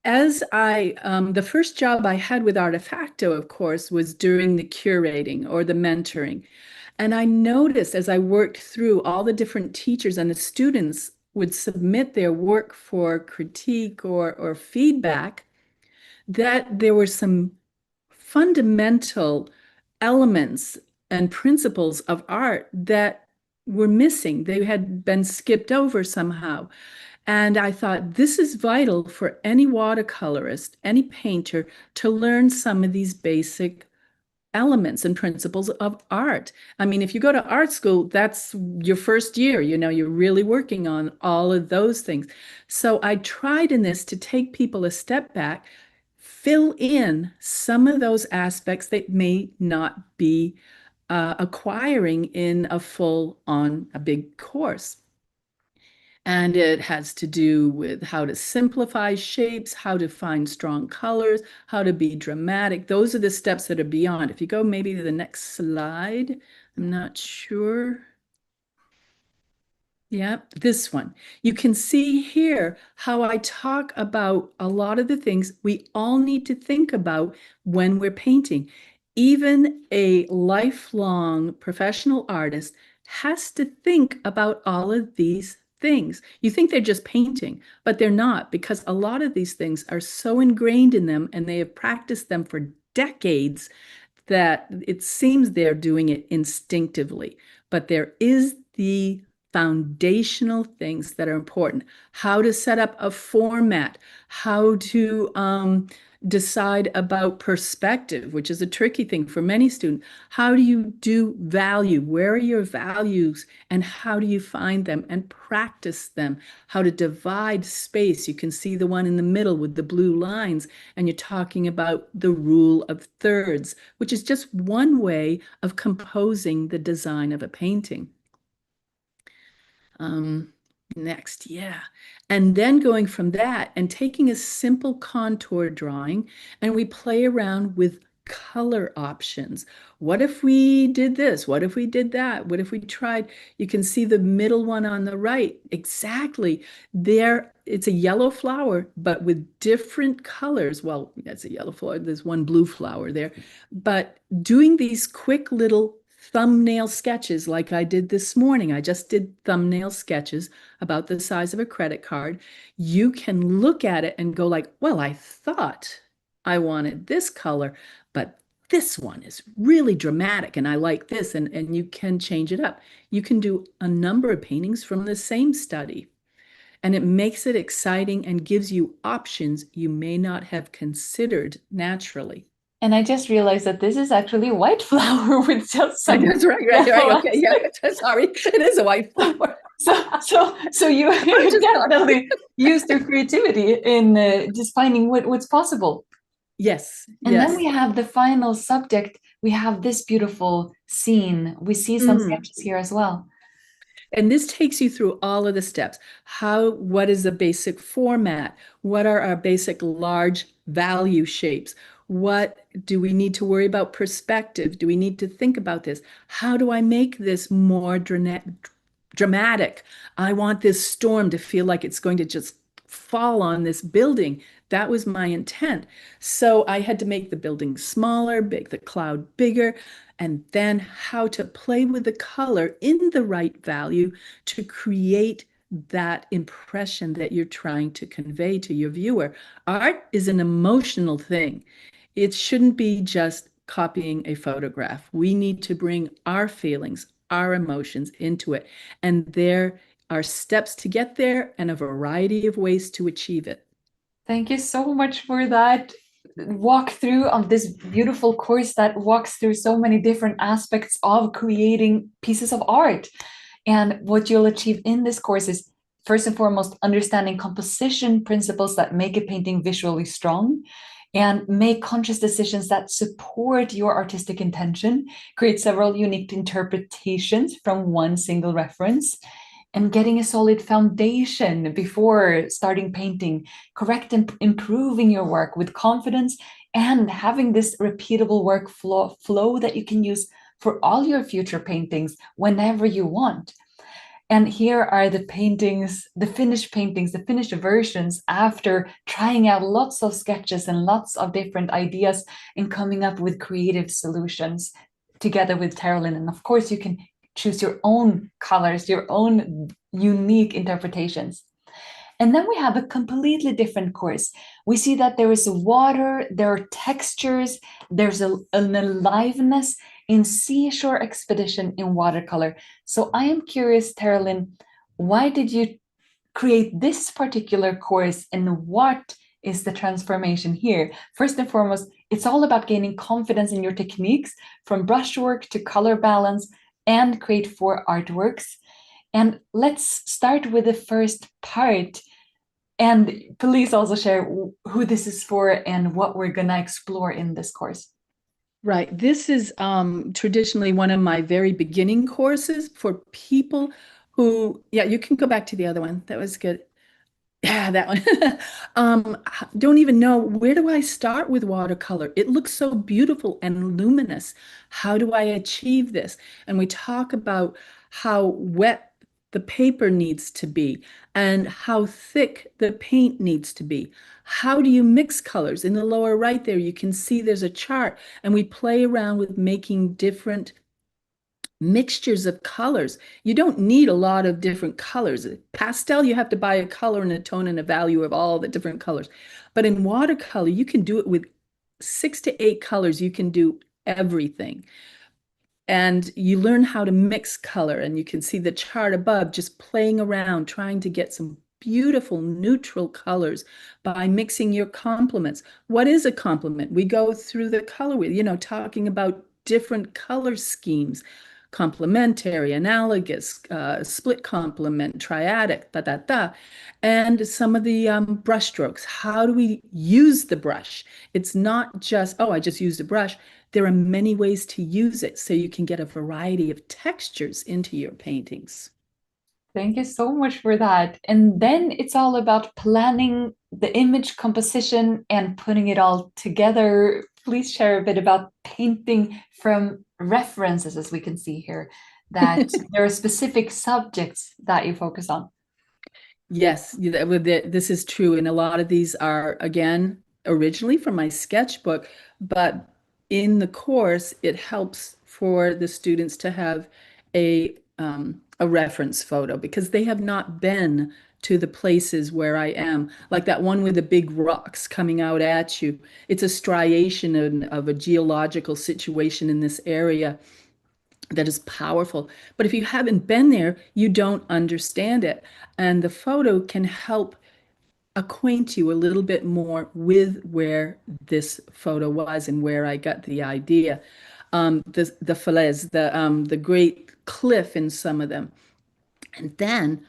The first job I had with Artefacto, of course, was doing the curating or the mentoring. And I noticed as I worked through all the different teachers and the students would submit their work for critique or feedback, that there were some fundamental elements and principles of art that were missing. They had been skipped over somehow. And I thought this is vital for any watercolorist, any painter, to learn some of these basic elements and principles of art. I mean, if you go to art school, that's your first year, you're really working on all of those things. So I tried in this to take people a step back, fill in some of those aspects that may not be acquiring in a big course. And it has to do with how to simplify shapes, how to find strong colors, how to be dramatic. Those are the steps that are beyond. If you go maybe to the next slide, I'm not sure. Yeah, this one. You can see here how I talk about a lot of the things we all need to think about when we're painting. Even a lifelong professional artist has to think about all of these things. You think they're just painting, but they're not, because a lot of these things are so ingrained in them and they have practiced them for decades that it seems they're doing it instinctively. But there is the foundational things that are important. How to set up a format, how to decide about perspective, which is a tricky thing for many students. How do you do value? Where are your values and how do you find them and practice them? How to divide space. You can see the one in the middle with the blue lines, and you're talking about the rule of thirds, which is just one way of composing the design of a painting. Um, Next, yeah. And then going from that and taking a simple contour drawing, and we play around with color options. What if we did this? What if we did that? What if we tried? You can see the middle one on the right. Exactly. There, it's a yellow flower, but with different colors. Well, that's a yellow flower. There's one blue flower there. But doing these quick little thumbnail sketches like I did this morning. I just did thumbnail sketches about the size of a credit card. You can look at it and go like, well, I thought I wanted this color, but this one is really dramatic and I like this, and you can change it up. You can do a number of paintings from the same study, and it makes it exciting and gives you options you may not have considered naturally. And I just realized that this is actually white flour with just some That's right, right. Okay, yeah. Sorry, it is a white flower. So you definitely used your creativity in just finding what's possible. Yes, And then yes. we have the final subject. We have this beautiful scene. We see some sketches here as well. And this takes you through all of the steps. What is the basic format? What are our basic large value shapes? What do we need to worry about perspective? Do we need to think about this? How do I make this more dramatic? I want this storm to feel like it's going to just fall on this building. That was my intent. So I had to make the building smaller, make the cloud bigger, and then how to play with the color in the right value to create that impression that you're trying to convey to your viewer. Art is an emotional thing. It shouldn't be just copying a photograph. We need to bring our feelings, our emotions into it. And there are steps to get there and a variety of ways to achieve it. Thank you so much for that walkthrough of this beautiful course that walks through so many different aspects of creating pieces of art. And what you'll achieve in this course is, first and foremost, understanding composition principles that make a painting visually strong, and make conscious decisions that support your artistic intention, create several unique interpretations from one single reference, and getting a solid foundation before starting painting, correct and improving your work with confidence, and having this repeatable workflow that you can use for all your future paintings whenever you want. And here are the paintings, the finished versions after trying out lots of sketches and lots of different ideas and coming up with creative solutions together with Terrilynn. And of course, you can choose your own colors, your own unique interpretations. And then we have a completely different course. We see that there is water, there are textures, there's an aliveness in seashore expedition in watercolor. So I am curious, Terrilynn, why did you create this particular course and what is the transformation here? First and foremost, it's all about gaining confidence in your techniques from brushwork to color balance and create for artworks. And let's start with the first part. And please also share who this is for and what we're going to explore in this course. Right. This is traditionally one of my very beginning courses for people who, yeah, you can go back to the other one. That was good. Yeah, that one. Don't even know where do I start with watercolor? It looks so beautiful and luminous. How do I achieve this? And we talk about how wet the paper needs to be and how thick the paint needs to be. How do you mix colors? In the lower right there, you can see there's a chart, and we play around with making different mixtures of colors. You don't need a lot of different colors. Pastel, you have to buy a color and a tone and a value of all the different colors. But in watercolor, you can do it with 6 to 8 colors. You can do everything. And you learn how to mix color, and you can see the chart above just playing around, trying to get some beautiful neutral colors by mixing your complements. What is a complement? We go through the color wheel, talking about different color schemes, complementary, analogous, split complement, triadic, da da da, and some of the brush strokes. How do we use the brush? It's not just, oh, I just used a brush. There are many ways to use it so you can get a variety of textures into your paintings. Thank you so much for that. And then it's all about planning the image composition and putting it all together. Please share a bit about painting from references, as we can see here, that there are specific subjects that you focus on. Yes, this is true. And a lot of these are, again, originally from my sketchbook, but in the course, it helps for the students to have a reference photo because they have not been to the places where I am. Like that one with the big rocks coming out at you. It's a striation of a geological situation in this area that is powerful. But if you haven't been there, you don't understand it. And the photo can help acquaint you a little bit more with where this photo was and where I got the idea. The falaise, the great cliff in some of them. And then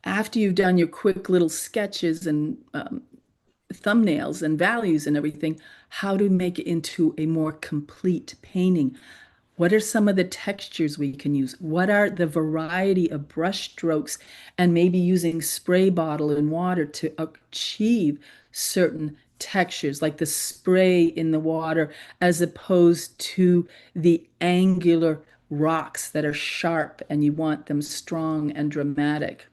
after you've done your quick little sketches and thumbnails and values and everything, how to make it into a more complete painting. What are some of the textures we can use? What are the variety of brush strokes and maybe using spray bottle and water to achieve certain textures, like the spray in the water, as opposed to the angular rocks that are sharp and you want them strong and dramatic.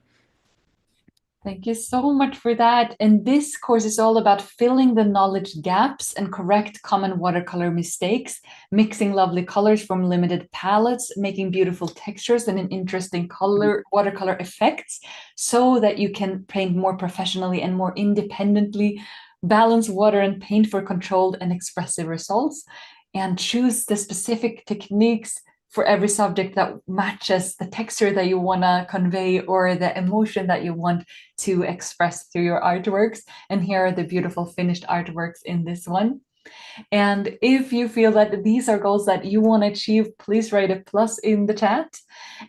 Thank you so much for that. And this course is all about filling the knowledge gaps and correct common watercolor mistakes, mixing lovely colors from limited palettes, making beautiful textures and an interesting color watercolor effects so that you can paint more professionally and more independently, balance water and paint for controlled and expressive results, and choose the specific techniques for every subject that matches the texture that you want to convey or the emotion that you want to express through your artworks. And here are the beautiful finished artworks in this one. And if you feel that these are goals that you want to achieve, please write a plus in the chat.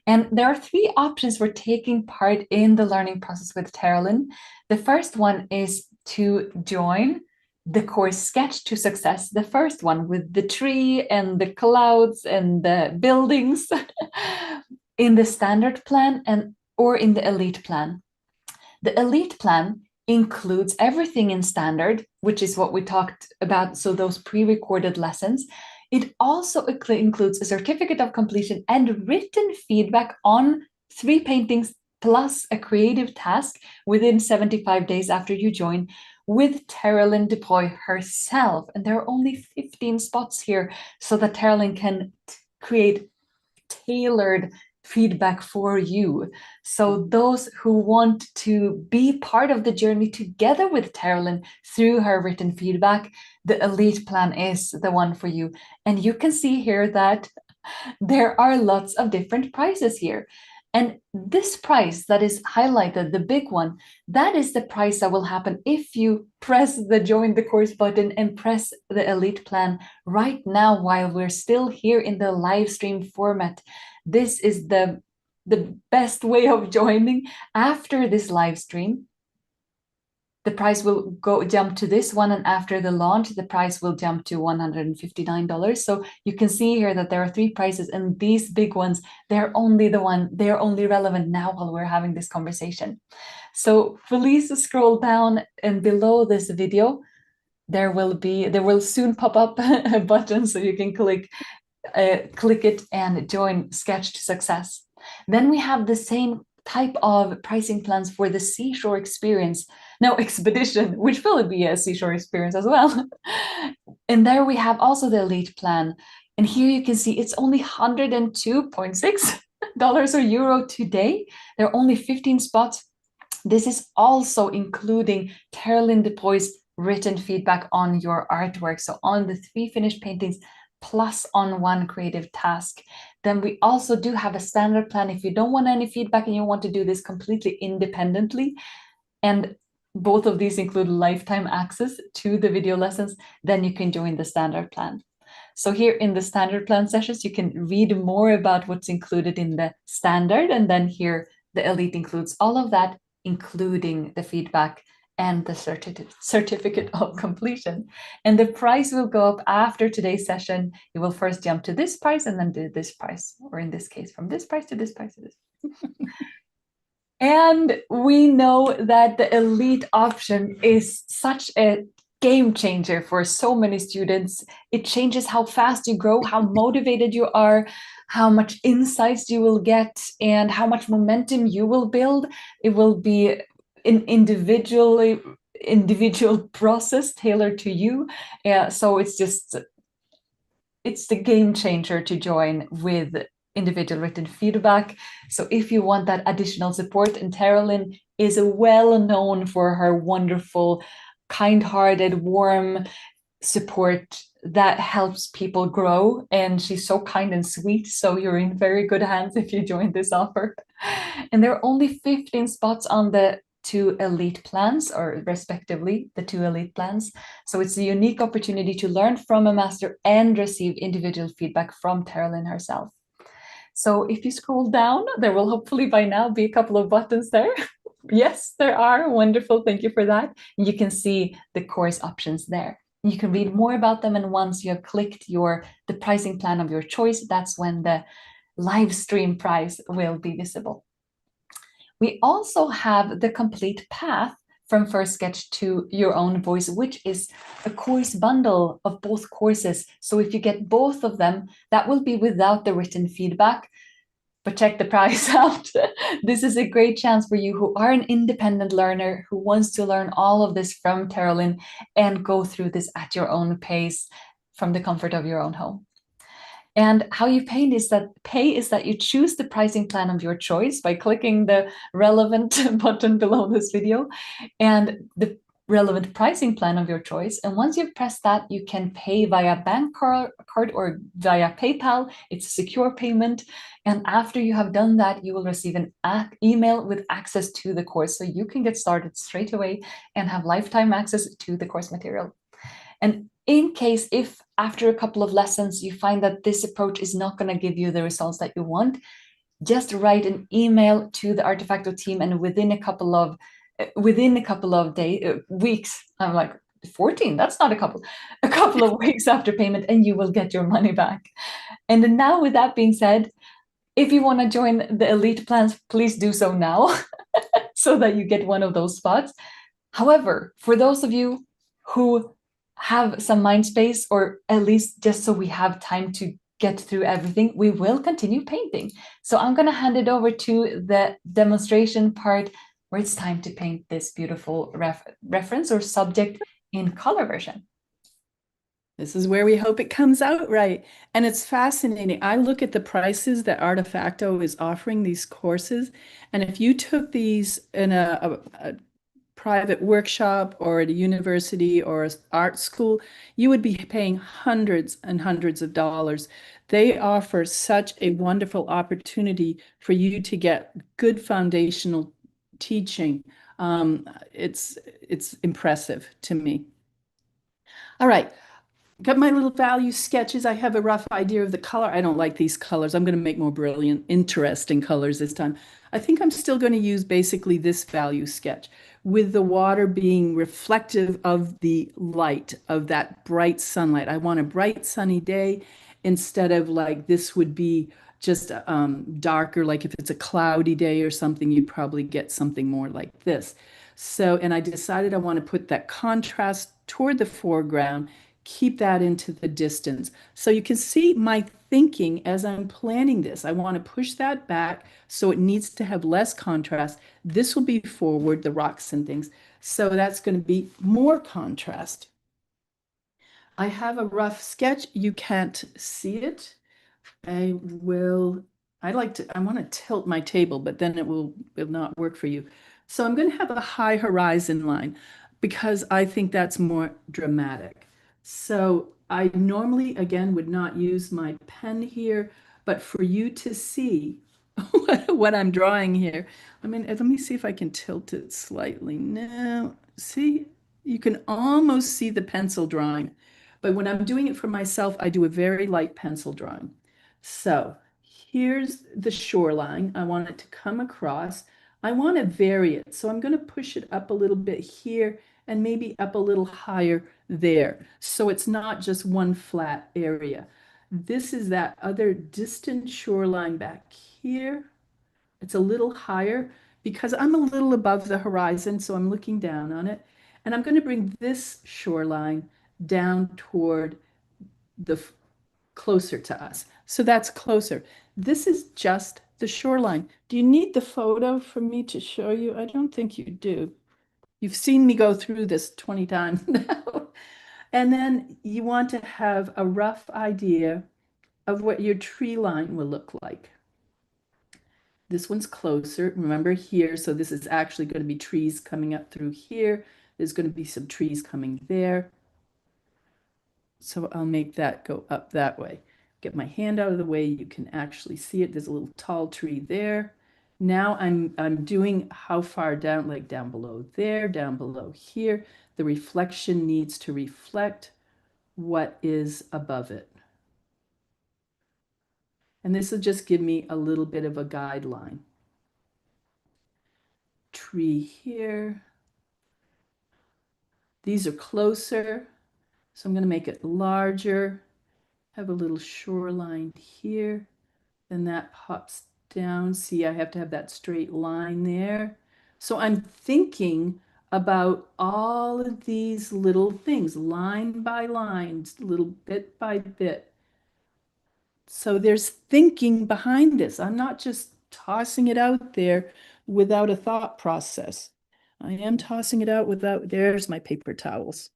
And there are three options for taking part in the learning process with Terrilynn. The first one is to join the course Sketch to Success, the first one with the tree and the clouds and the buildings in the standard plan or in the elite plan. The elite plan includes everything in standard, which is what we talked about, so those pre-recorded lessons. It also includes a certificate of completion and written feedback on 3 paintings plus a creative task within 75 days after you join, with Terrilynn Dubreuil herself. And there are only 15 spots here so that Terrilynn can create tailored feedback for you. So those who want to be part of the journey together with Terrilynn through her written feedback, the elite plan is the one for you. And you can see here that there are lots of different prices here. And this price that is highlighted, the big one, that is the price that will happen if you press the join the course button and press the elite plan right now while we're still here in the live stream format. This is the best way of joining. After this live stream, the price will jump to this one, and after the launch, the price will jump to $159. So you can see here that there are 3 prices, and these big ones, they're only relevant now while we're having this conversation. So please scroll down, and below this video, there will soon pop up a button so you can click it and join Sketch to Success. Then we have the same type of pricing plans for the seashore experience. Now, expedition, which will be a seashore experience as well. And there we have also the elite plan. And here you can see it's only $102.6 or euro today. There are only 15 spots. This is also including Terrilynn Dubreuil's written feedback on your artwork. So on the 3 finished paintings, plus on 1 creative task. Then we also do have a standard plan. If you don't want any feedback and you want to do this completely independently, and both of these include lifetime access to the video lessons, then you can join the standard plan. So here in the standard plan sessions, you can read more about what's included in the standard. And then here, the elite includes all of that, including the feedback and the certificate of completion. And the price will go up after today's session. You will first jump to this price and then do this price, or in this case, from this price to this price to this. And we know that the elite option is such a game changer for so many students. It changes how fast you grow, how motivated you are, how much insights you will get, and how much momentum you will build. It will be an individual process tailored to you. So it's the game changer to join with individual written feedback. So if you want that additional support, and Terrilynn is well known for her wonderful, kind-hearted, warm support that helps people grow, and she's so kind and sweet, so you're in very good hands if you join this offer. And there are only 15 spots on the two elite plans, or respectively the two elite plans. So it's a unique opportunity to learn from a master and receive individual feedback from Terrilynn herself. So if you scroll down, there will hopefully by now be a couple of buttons there. Yes, there are. Wonderful. Thank you for that. You can see the course options there. You can read more about them, and once you have clicked the pricing plan of your choice, that's when the live stream price will be visible. We also have the complete path from first sketch to your own voice, which is a course bundle of both courses. So if you get both of them, that will be without the written feedback. But check the price out. This is a great chance for you who are an independent learner who wants to learn all of this from Terrilynn and go through this at your own pace from the comfort of your own home. And how you pay is that you choose the pricing plan of your choice by clicking the relevant button below this video and the relevant pricing plan of your choice. And once you've pressed that, you can pay via bank card or via PayPal. It's a secure payment. And after you have done that, you will receive an email with access to the course. So you can get started straight away and have lifetime access to the course material. And in case if after a couple of lessons you find that this approach is not going to give you the results that you want, just write an email to the Artefacto team, and within a couple of weeks, I'm like 14, that's not a couple of weeks after payment, and you will get your money back. And now, with that being said, if you want to join the elite plans, please do so now so that you get one of those spots. However, for those of you who have some mind space, or at least just so we have time to get through everything, we will continue painting. So I'm going to hand it over to the demonstration part where it's time to paint this beautiful reference or subject in color version. This is where we hope it comes out right. And it's fascinating. I look at the prices that Artefacto is offering these courses. And if you took these in a private workshop or at a university or an art school, you would be paying hundreds and hundreds of dollars. They offer such a wonderful opportunity for you to get good foundational teaching. It's impressive to me. All right. Got my little value sketches. I have a rough idea of the color. I don't like these colors. I'm going to make more brilliant, interesting colors this time. I think I'm still going to use basically this value sketch with the water being reflective of the light of that bright sunlight. I want a bright sunny day instead of like this would be just darker, like if it's a cloudy day or something, you'd probably get something more like this. So, and I decided I want to put that contrast toward the foreground, keep that into the distance. So you can see my thinking as I'm planning this. I want to push that back so it needs to have less contrast. This will be forward, the rocks and things. So that's going to be more contrast. I have a rough sketch. You can't see it. I want to tilt my table, but then it will not work for you. So I'm going to have a high horizon line because I think that's more dramatic. So I normally, again, would not use my pen here, But for you to see what I'm drawing here, I mean, let me see if I can tilt it slightly. No, see, you can almost see the pencil drawing. But when I'm doing it for myself, I do a very light pencil drawing. So here's the shoreline. I want it to come across. I want to vary it. So I'm going to push it up a little bit here and maybe up a little higher there. So it's not just one flat area. This is that other distant shoreline back here. It's a little higher because I'm a little above the horizon, so I'm looking down on it. And I'm going to bring this shoreline down toward the closer to us. So that's closer. This is just the shoreline. Do you need the photo for me to show you? I don't think you do. You've seen me go through this 20 times now. And then you want to have a rough idea of what your tree line will look like. This one's closer. Remember here, so this is actually going to be trees coming up through here. There's going to be some trees coming there. So I'll make that go up that way. Get my hand out of the way. You can actually see it. There's a little tall tree there. Now I'm doing how far down, like down below there, down below here. The reflection needs to reflect what is above it. And this will just give me a little bit of a guideline. Tree here. These are closer, so I'm going to make it larger. Have a little shoreline here. Then that pops down. See, I have to have that straight line there. So I'm thinking about all of these little things, line by line, little bit by bit. So there's thinking behind this. I'm not just tossing it out there without a thought process. I am tossing it out without, there's my paper towels.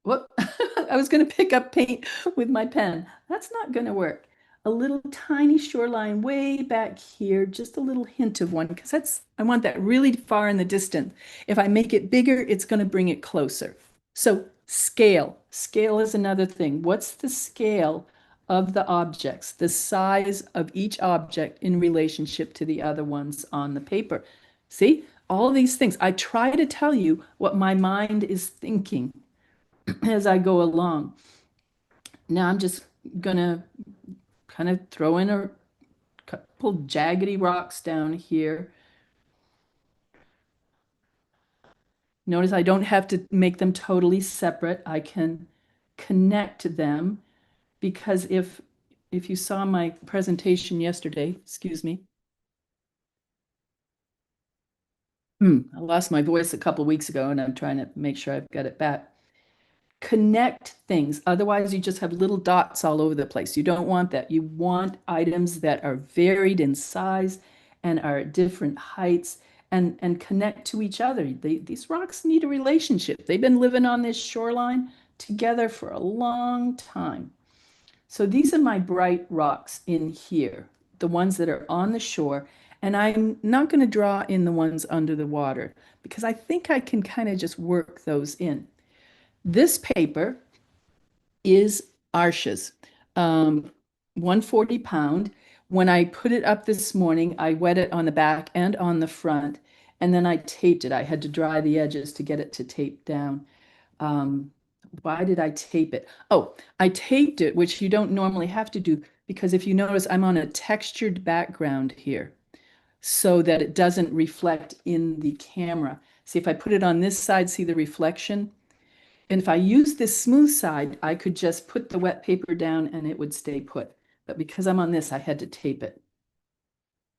Whoop, I was going to pick up paint with my pen. That's not going to work. A little tiny shoreline way back here, just a little hint of one, because I want that really far in the distance. If I make it bigger, it's going to bring it closer. So scale. Scale is another thing. What's the scale of the objects, the size of each object in relationship to the other ones on the paper? See, all these things. I try to tell you what my mind is thinking as I go along. Now I'm just gonna kind of throw in a couple jaggedy rocks down here. Notice I don't have to make them totally separate. I can connect them because if you saw my presentation yesterday, excuse me. I lost my voice a couple weeks ago and I'm trying to make sure I've got it back. Connect things. Otherwise, you just have little dots all over the place. You don't want that. You want items that are varied in size and are at different heights and connect to each other. These rocks need a relationship. They've been living on this shoreline together for a long time. So these are my bright rocks in here, the ones that are on the shore. And I'm not going to draw in the ones under the water because I think I can kind of just work those in. This paper is Arches, 140 pound. When I put it up this morning, I wet it on the back and on the front, and then I taped it. I had to dry the edges to get it to tape down. Why did I tape it? Oh, I taped it, which you don't normally have to do, because if you notice, I'm on a textured background here so that it doesn't reflect in the camera. See, if I put it on this side, see the reflection? And if I use this smooth side, I could just put the wet paper down and it would stay put. But because I'm on this, I had to tape it.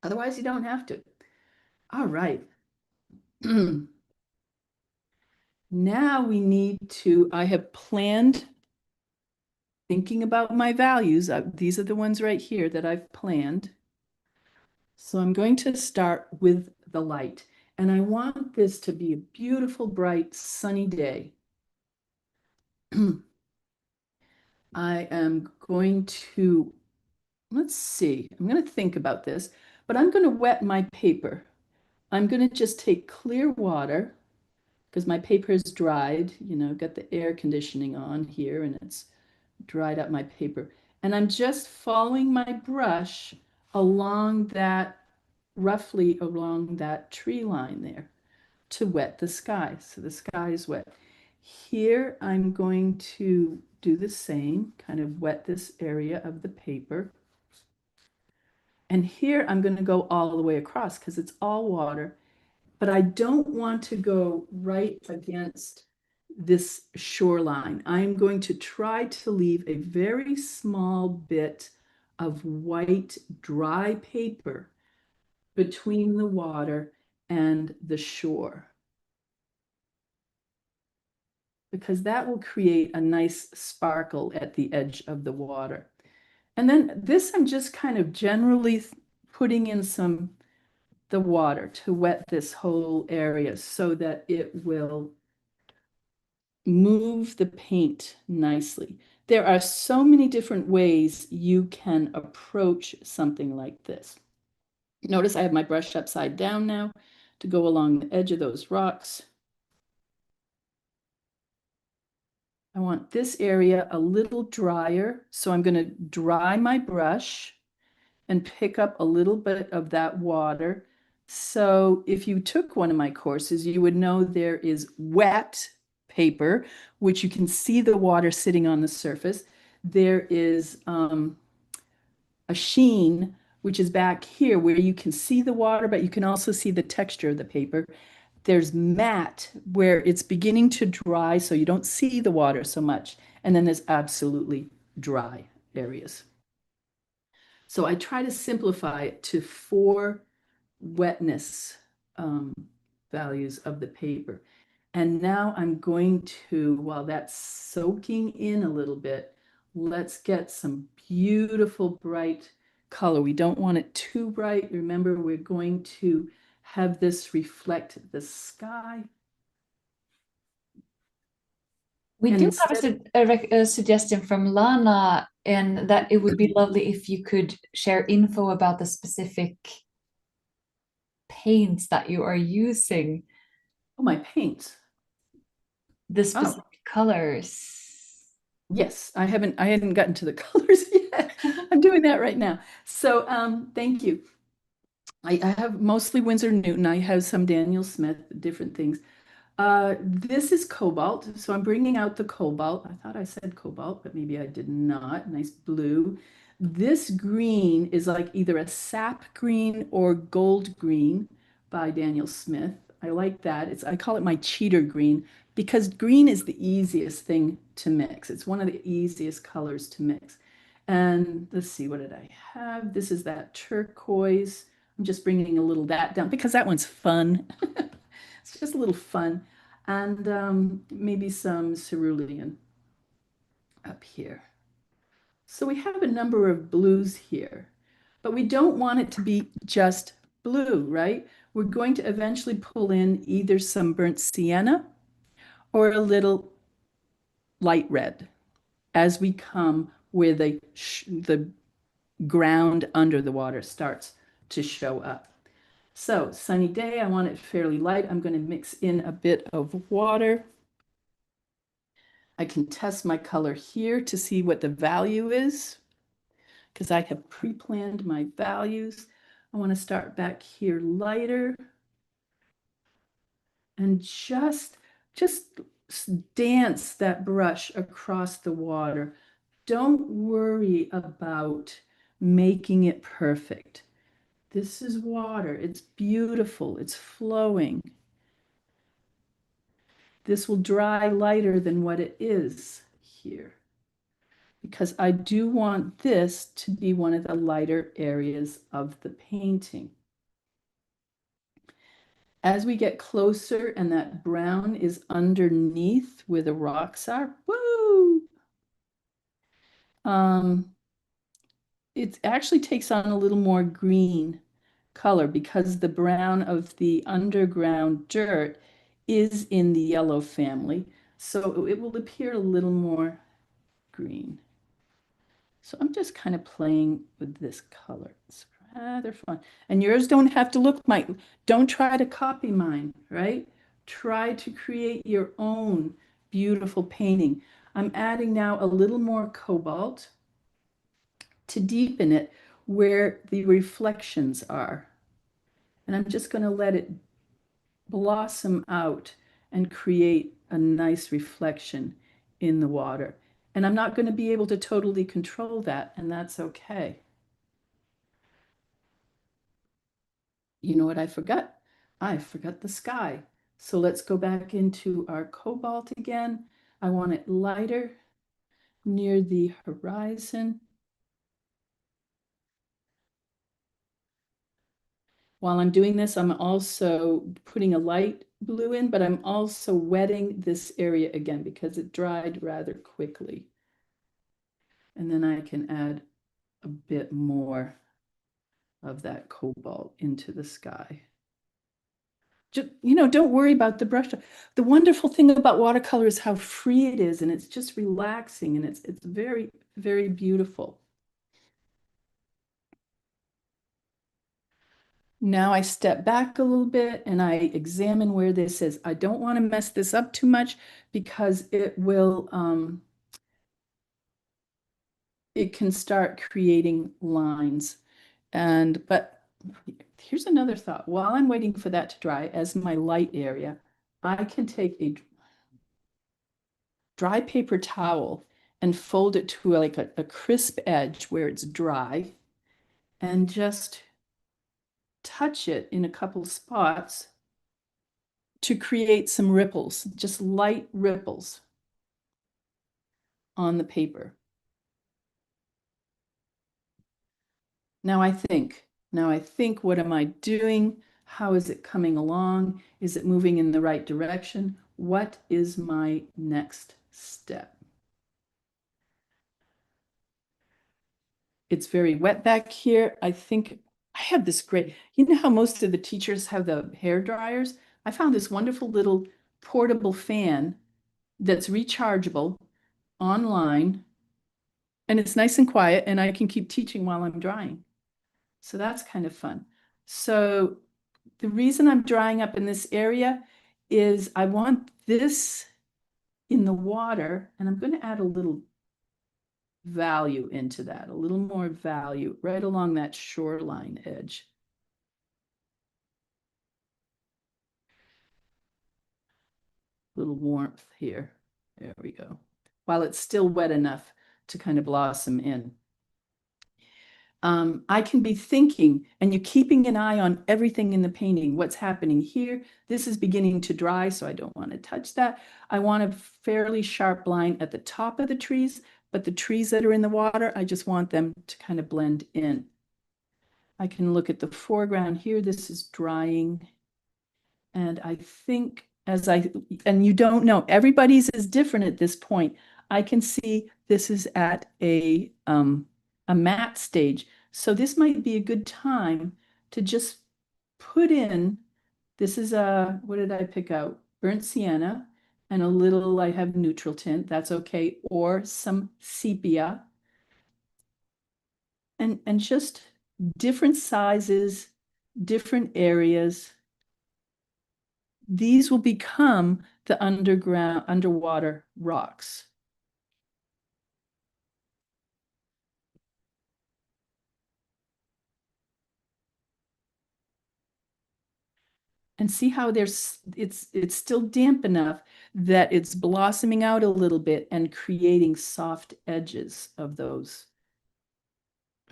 Otherwise, you don't have to. All right. Now we need to, I have planned, thinking about my values. These are the ones right here that I've planned. So I'm going to start with the light. And I want this to be a beautiful, bright, sunny day. I am going to, let's see, I'm going to think about this, but I'm going to wet my paper. I'm going to just take clear water because my paper is dried, got the air conditioning on here and it's dried up my paper. And I'm just following my brush along that, roughly along that tree line there to wet the sky. So the sky is wet. Here I'm going to do the same, kind of wet this area of the paper. And here I'm going to go all the way across because it's all water, but I don't want to go right against this shoreline. I'm going to try to leave a very small bit of white dry paper between the water and the shore, because that will create a nice sparkle at the edge of the water. And then this, I'm just kind of generally putting in the water to wet this whole area so that it will move the paint nicely. There are so many different ways you can approach something like this. Notice I have my brush upside down now to go along the edge of those rocks. I want this area a little drier, so I'm going to dry my brush and pick up a little bit of that water. So if you took one of my courses, you would know there is wet paper, which you can see the water sitting on the surface. There is a sheen, which is back here where you can see the water, but you can also see the texture of the paper. There's matte where it's beginning to dry, so you don't see the water so much. And then there's absolutely dry areas. So I try to simplify it to 4 wetness values of the paper. And now I'm going to, while that's soaking in a little bit, let's get some beautiful bright color. We don't want it too bright. Remember, we're going to have this reflect the sky. We And do have instead, a suggestion from Lana, and that it would be lovely if you could share info about the specific paints that you are using, oh, my paints. the Oh, specific colors. yes, I hadn't gotten to the colors yet. I'm doing that right now. So thank you. I have mostly Winsor Newton. I have some Daniel Smith, different things. This is cobalt, so I'm bringing out the cobalt. I thought I said cobalt, but maybe I did not. Nice blue. This green is like either a sap green or gold green by Daniel Smith. I like that. I call it my cheater green because green is the easiest thing to mix. It's one of the easiest colors to mix. And let's see, what did I have? This is that turquoise. I'm just bringing a little that down because that one's fun. It's just a little fun. And maybe some cerulean up here. So we have a number of blues here, but we don't want it to be just blue, right? We're going to eventually pull in either some burnt sienna or a little light red as we come where the ground under the water starts to show up. So sunny day, I want it fairly light. I'm going to mix in a bit of water. I can test my color here to see what the value is because I have pre-planned my values. I want to start back here lighter and just dance that brush across the water. Don't worry about making it perfect. This is water. It's beautiful. It's flowing. This will dry lighter than what it is here, because I do want this to be one of the lighter areas of the painting. As we get closer and that brown is underneath where the rocks are, woo! It actually takes on a little more green color because the brown of the underground dirt is in the yellow family. So it will appear a little more green. So I'm just kind of playing with this color. It's rather fun. And yours don't have to look like, don't try to copy mine, right? Try to create your own beautiful painting. I'm adding now a little more cobalt to deepen it where the reflections are. And I'm just going to let it blossom out and create a nice reflection in the water. And I'm not going to be able to totally control that, and that's okay. You know what I forgot? I forgot the sky. So let's go back into our cobalt again. I want it lighter near the horizon. While I'm doing this, I'm also putting a light blue in, but I'm also wetting this area again because it dried rather quickly. And then I can add a bit more of that cobalt into the sky. Just, don't worry about the brush. The wonderful thing about watercolor is how free it is, and it's just relaxing, and it's very, very beautiful. Now I step back a little bit and I examine where this is. I don't want to mess this up too much because it can start creating lines. But here's another thought. While I'm waiting for that to dry as my light area, I can take a dry paper towel and fold it to like a crisp edge where it's dry and just touch it in a couple spots to create some ripples, just light ripples on the paper. Now I think, what am I doing? How is it coming along? Is it moving in the right direction? What is my next step? It's very wet back here. I think I have this great, you know how most of the teachers have the hair dryers? I found this wonderful little portable fan that's rechargeable online, and it's nice and quiet, and I can keep teaching while I'm drying. So that's kind of fun. So the reason I'm drying up in this area is I want this in the water, and I'm going to add a little value into that, a little more value right along that shoreline edge. Little warmth here. There we go. While it's still wet enough to kind of blossom in. I can be thinking, and you're keeping an eye on everything in the painting, what's happening here. This is beginning to dry, so I don't want to touch that. I want a fairly sharp line at the top of the trees, but the trees that are in the water, I just want them to kind of blend in. I can look at the foreground here. This is drying. And I think and you don't know, everybody's is different at this point. I can see this is at a matte stage. So this might be a good time to just put in, this is what did I pick out? Burnt sienna and a little, I have neutral tint, that's okay, or some sepia. And just different sizes, different areas. These will become the underwater rocks. And see how it's still damp enough that it's blossoming out a little bit and creating soft edges of those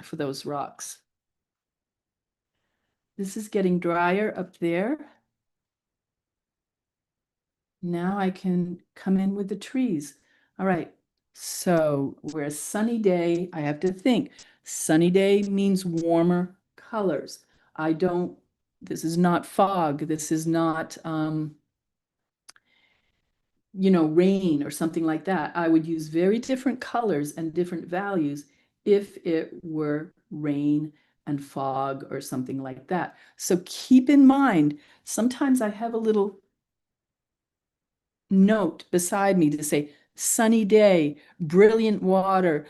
for those rocks. This is getting drier up there. Now I can come in with the trees. All right, so we're a sunny day. I have to think. Sunny day means warmer colors. This is not fog. This is not, rain or something like that. I would use very different colors and different values if it were rain and fog or something like that. So keep in mind, sometimes I have a little note beside me to say sunny day, brilliant water,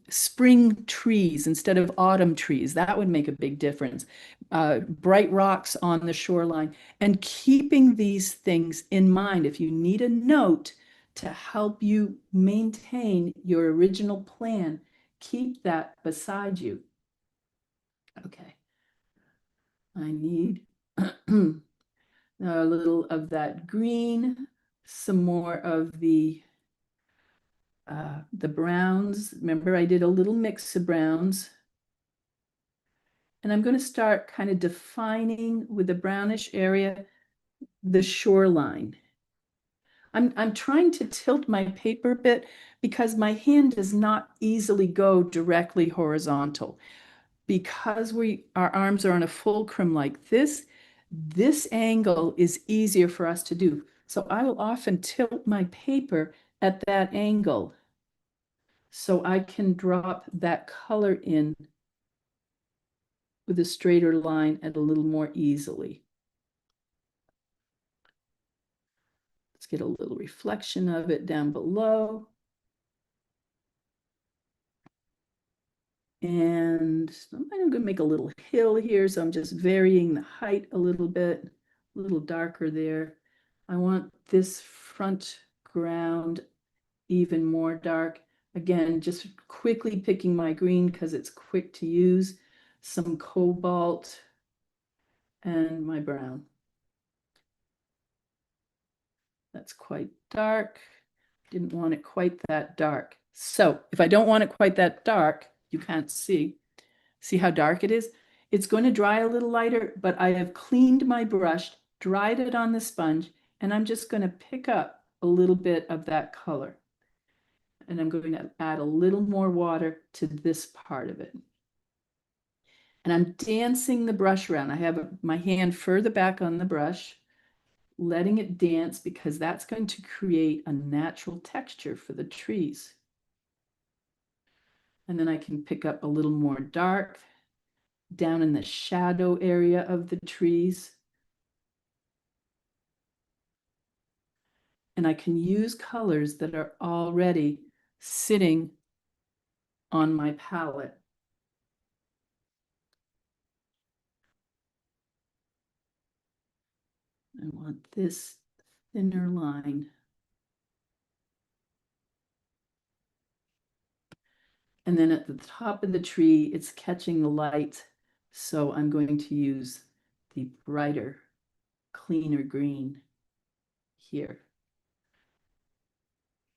spring trees instead of autumn trees. That would make a big difference. Bright rocks on the shoreline, and keeping these things in mind. If you need a note to help you maintain your original plan. Keep that beside you. Okay. I need a little of that green, some more of the browns. Remember, I did a little mix of browns. And I'm going to start kind of defining with the brownish area the shoreline. I'm trying to tilt my paper a bit because my hand does not easily go directly horizontal. Because our arms are on a fulcrum like this angle is easier for us to do. So I will often tilt my paper at that angle so I can drop that color in with a straighter line and a little more easily. Let's get a little reflection of it down below. And I'm going to make a little hill here, so I'm just varying the height a little bit, a little darker there. I want this front ground even more dark. Again, just quickly picking my green because it's quick to use, some cobalt, and my brown. That's quite dark. Didn't want it quite that dark. So if I don't want it quite that dark, you can't see. See how dark it is? It's going to dry a little lighter, but I have cleaned my brush, dried it on the sponge, and I'm just going to pick up a little bit of that color. And I'm going to add a little more water to this part of it. And I'm dancing the brush around. I have my hand further back on the brush, letting it dance because that's going to create a natural texture for the trees. And then I can pick up a little more dark down in the shadow area of the trees. And I can use colors that are already sitting on my palette. I want this thinner line. And then at the top of the tree, it's catching the light. So I'm going to use the brighter, cleaner green here.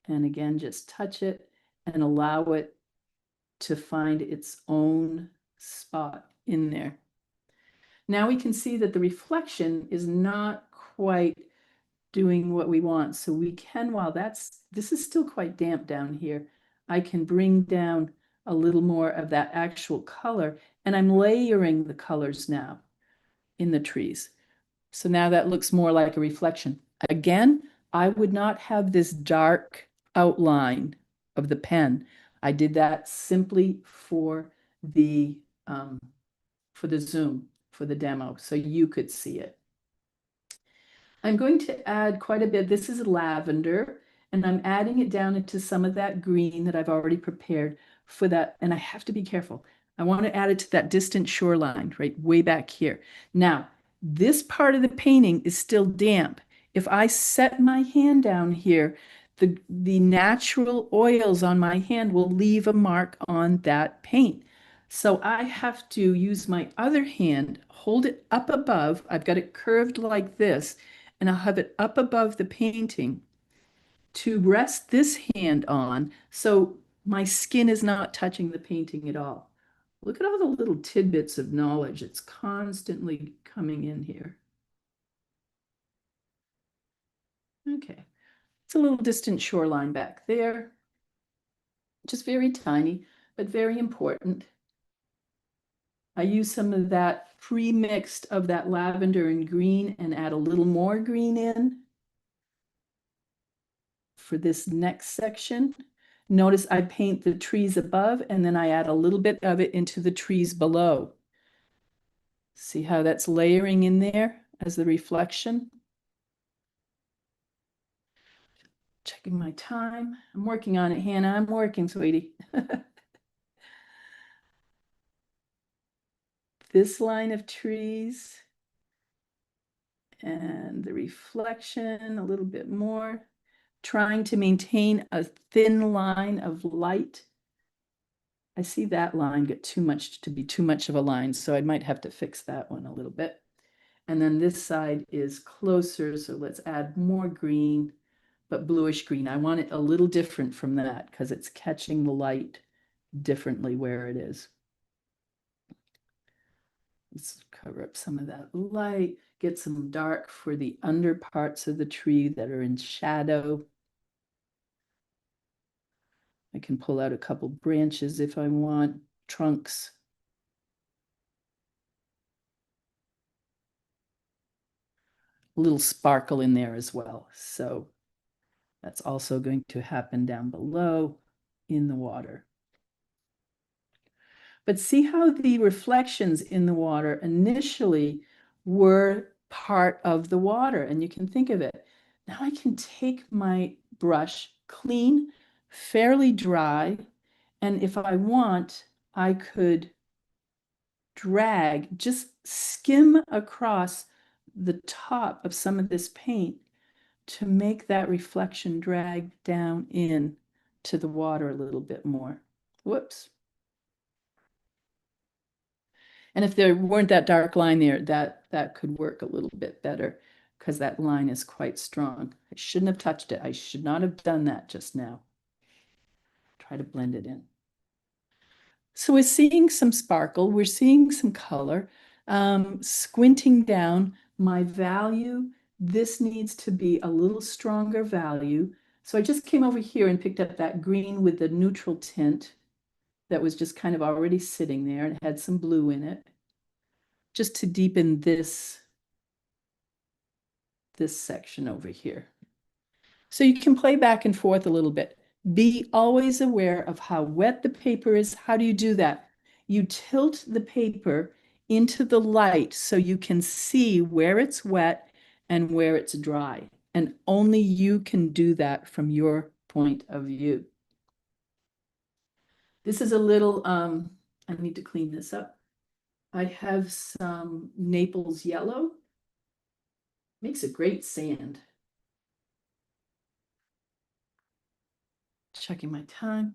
And again, just touch it and allow it to find its own spot in there. Now we can see that the reflection is not quite doing what we want. So we can, while this is still quite damp down here, I can bring down a little more of that actual color, and I'm layering the colors now in the trees. So now that looks more like a reflection. Again, I would not have this dark outline of the pen. I did that simply for the Zoom, for the demo, so you could see it. I'm going to add quite a bit. This is lavender, and I'm adding it down into some of that green that I've already prepared for that. And I have to be careful. I want to add it to that distant shoreline, right way back here. Now, this part of the painting is still damp. If I set my hand down here, the natural oils on my hand will leave a mark on that paint. So I have to use my other hand, hold it up above. I've got it curved like this, and I'll have it up above the painting to rest this hand on so my skin is not touching the painting at all. Look at all the little tidbits of knowledge. It's constantly coming in here. Okay, it's a little distant shoreline back there. Just very tiny, but very important. I use some of that pre-mixed of that lavender and green and add a little more green in for this next section. Notice I paint the trees above and then I add a little bit of it into the trees below. See how that's layering in there as the reflection? Checking my time. I'm working on it, Hannah. I'm working, sweetie. This line of trees and the reflection a little bit more. trying to maintain a thin line of light. I see that line get too much to be too much of a line, so I might have to fix that one a little bit. And then this side is closer, so let's add more green, but bluish green. I want it a little different from that because it's catching the light differently where it is. Let's cover up some of that light, get some dark for the under parts of the tree that are in shadow. I can pull out a couple branches if I want, trunks. A little sparkle in there as well. So that's also going to happen down below in the water. But see how the reflections in the water initially were part of the water, and you can think of it. Now I can take my brush, clean, fairly dry, and if I want, I could drag, just skim across the top of some of this paint to make that reflection drag down in to the water a little bit more. Whoops. And if there weren't that dark line there, that could work a little bit better because that line is quite strong. I shouldn't have touched it. I should not have done that just now. Try to blend it in. So we're seeing some sparkle, we're seeing some color. Squinting down, my value, this needs to be a little stronger value. So I just came over here and picked up that green with the neutral tint that was just kind of already sitting there and had some blue in it, just to deepen this section over here. So you can play back and forth a little bit. Be always aware of how wet the paper is. How do you do that? You tilt the paper into the light so you can see where it's wet and where it's dry. And only you can do that from your point of view. This is a little, I need to clean this up. I have some Naples yellow. Makes a great sand. Checking my time.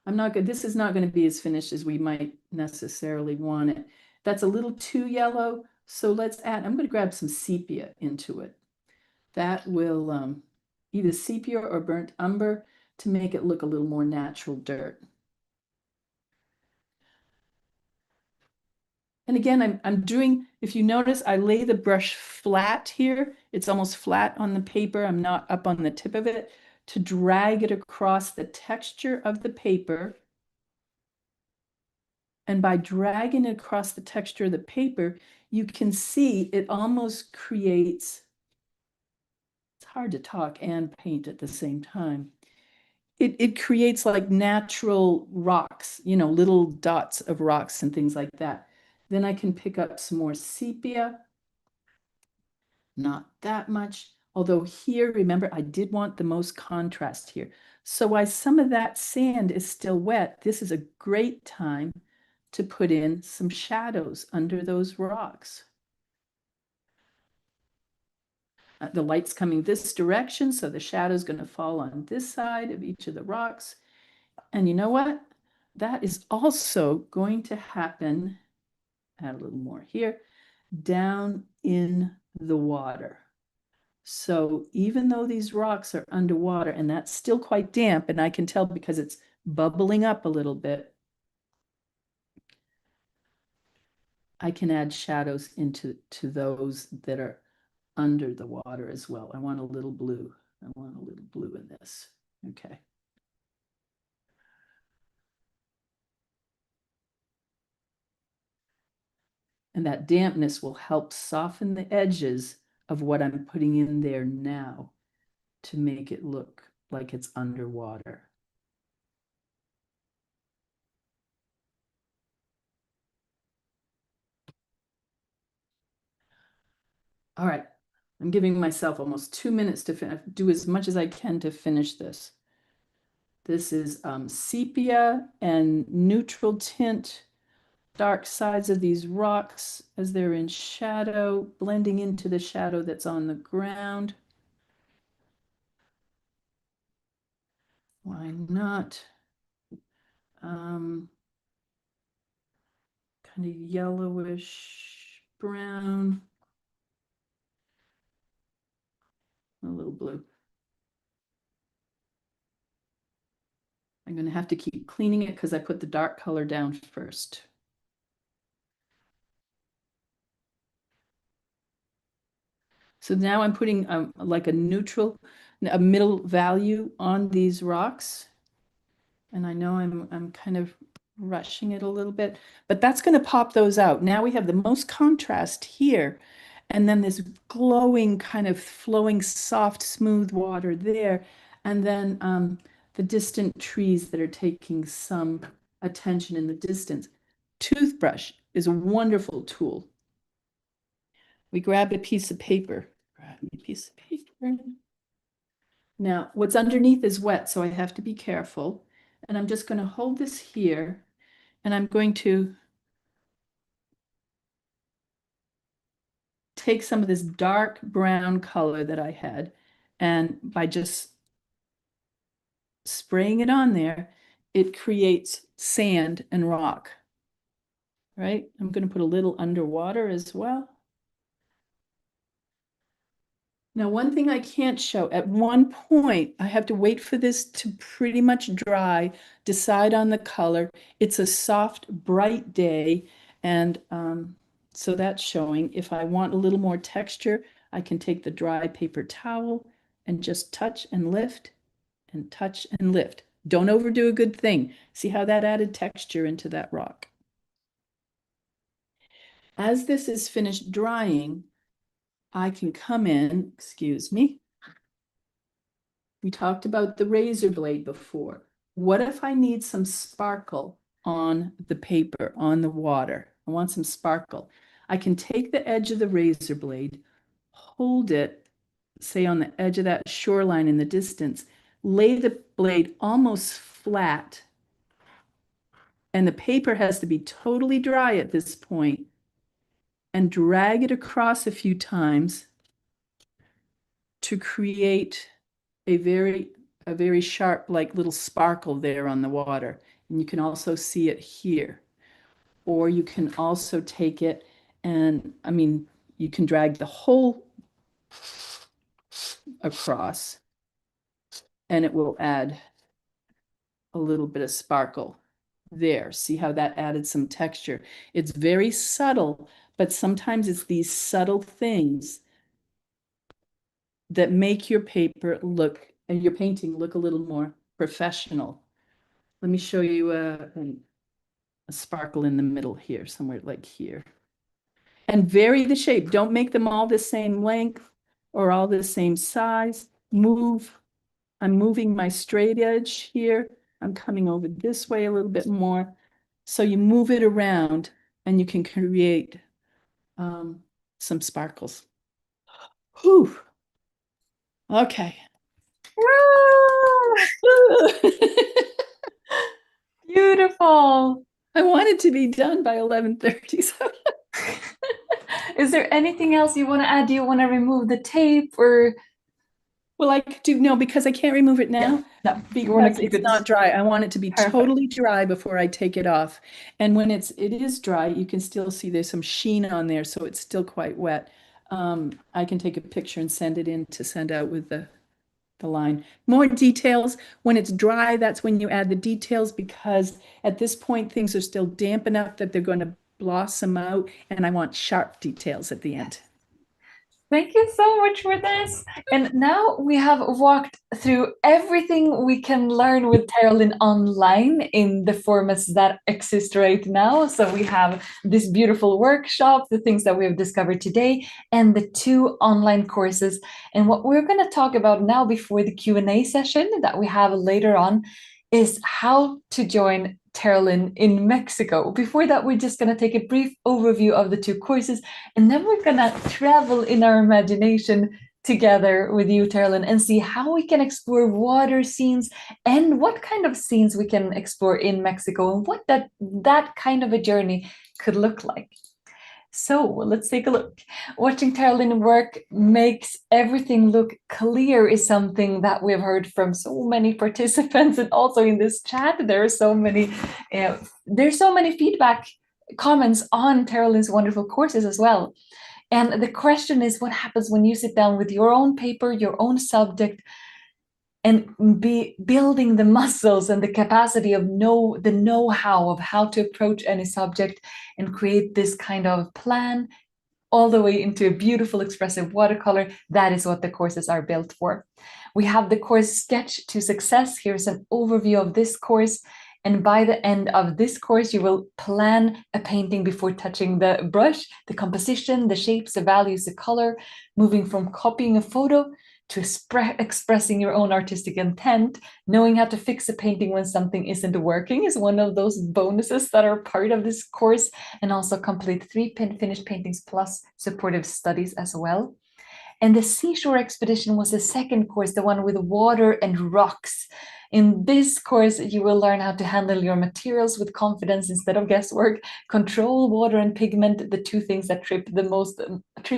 I'm not good. This is not going to be as finished as we might necessarily want it. That's a little too yellow. So let's add, I'm going to grab some sepia into it. That will either sepia or burnt umber to make it look a little more natural dirt. And again, I'm doing, if you notice, I lay the brush flat here. It's almost flat on the paper. I'm not up on the tip of it to drag it across the texture of the paper. And by dragging it across the texture of the paper, you can see it almost creates, it's hard to talk and paint at the same time. It creates like natural rocks, you know, little dots of rocks and things like that. Then I can pick up some more sepia. Not that much. Although here, remember, I did want the most contrast here. So while some of that sand is still wet, this is a great time to put in some shadows under those rocks. The light's coming this direction, so the shadow's going to fall on this side of each of the rocks. And you know what? That is also going to happen, add a little more here, down in the water. So even though these rocks are underwater, and that's still quite damp, and I can tell because it's bubbling up a little bit, I can add shadows into those that are under the water as well. I want a little blue. I want a little blue in this. Okay. And that dampness will help soften the edges of what I'm putting in there now to make it look like it's underwater. All right, I'm giving myself almost 2 minutes to do as much as I can to finish this. This is sepia and neutral tint, dark sides of these rocks as they're in shadow, blending into the shadow that's on the ground. Why not? Kind of yellowish brown. A little blue. I'm going to have to keep cleaning it because I put the dark color down first. So now I'm putting like a neutral, a middle value on these rocks. And I know I'm kind of rushing it a little bit, but that's going to pop those out. Now we have the most contrast here, and then this glowing kind of flowing soft, smooth water there, and then the distant trees that are taking some attention in the distance. Toothbrush is a wonderful tool. We grab a piece of paper. Grab a piece of paper. Now, what's underneath is wet, so I have to be careful. And I'm just going to hold this here, and I'm going to take some of this dark brown color that I had, and by just spraying it on there, it creates sand and rock, right? I'm going to put a little underwater as well. Now, one thing I can't show, at one point, I have to wait for this to pretty much dry, decide on the color. It's a soft, bright day, and so that's showing. If I want a little more texture, I can take the dry paper towel and just touch and lift and touch and lift. Don't overdo a good thing. See how that added texture into that rock. As this is finished drying, I can come in, excuse me. We talked about the razor blade before. What if I need some sparkle on the paper, on the water? I want some sparkle. I can take the edge of the razor blade, hold it, say on the edge of that shoreline in the distance, lay the blade almost flat, and the paper has to be totally dry at this point, and drag it across a few times to create a very sharp, like little sparkle there on the water. And you can also see it here. Or you can also take it and, I mean, you can drag the whole across and it will add a little bit of sparkle there. See how that added some texture? It's very subtle, but sometimes it's these subtle things that make your paper look and your painting look a little more professional. Let me show you a sparkle in the middle here, somewhere like here. And vary the shape. Don't make them all the same length or all the same size. Move. I'm moving my straight edge here. I'm coming over this way a little bit more. So you move it around and you can create some sparkles. Whew. Okay. Beautiful. I want it to be done by 11:30. So. Is there anything else you want to add? Do you want to remove the tape or? Well, I could do, no, because I can't remove it now. Yeah, no, you want to Because keep it's it not dry. I want it to be perfect. totally dry before I take it off. And when it is dry, you can still see there's some sheen on there, so it's still quite wet. I can take a picture and send it in to send out with the line. More details. When it's dry, that's when you add the details, because at this point things are still damp enough that they're going to blossom out, and I want sharp details at the end. Thank you so much for this. And now we have walked through everything we can learn with Terrilynn online in the formats that exist right now. So we have this beautiful workshop, the things that we have discovered today, and the 2 online courses. And what we're going to talk about now before the Q&A session that we have later on is how to join Terrilynn in Mexico. Before that, we're just going to take a brief overview of the 2 courses, and then we're going to travel in our imagination together with you, Terrilynn, and see how we can explore water scenes and what kind of scenes we can explore in Mexico and what that kind of a journey could look like. So let's take a look. Watching Terrilynn work makes everything look clear is something that we've heard from so many participants, and also in this chat there are there's so many feedback comments on Terrilyn's wonderful courses as well. And the question is, what happens when you sit down with your own paper, your own subject, and be building the muscles and the capacity of the know-how of how to approach any subject and create this kind of plan all the way into a beautiful expressive watercolor. That is what the courses are built for. We have the course Sketch to Success. Here's an overview of this course. And by the end of this course, you will plan a painting before touching the brush, the composition, the shapes, the values, the color, moving from copying a photo to expressing your own artistic intent. Knowing how to fix a painting when something isn't working is one of those bonuses that are part of this course, and also complete 3 finished paintings plus supportive studies as well. And the Seashore Expedition was the second course, the one with water and rocks. In this course, you will learn how to handle your materials with confidence instead of guesswork, control water and pigment, the two things that trip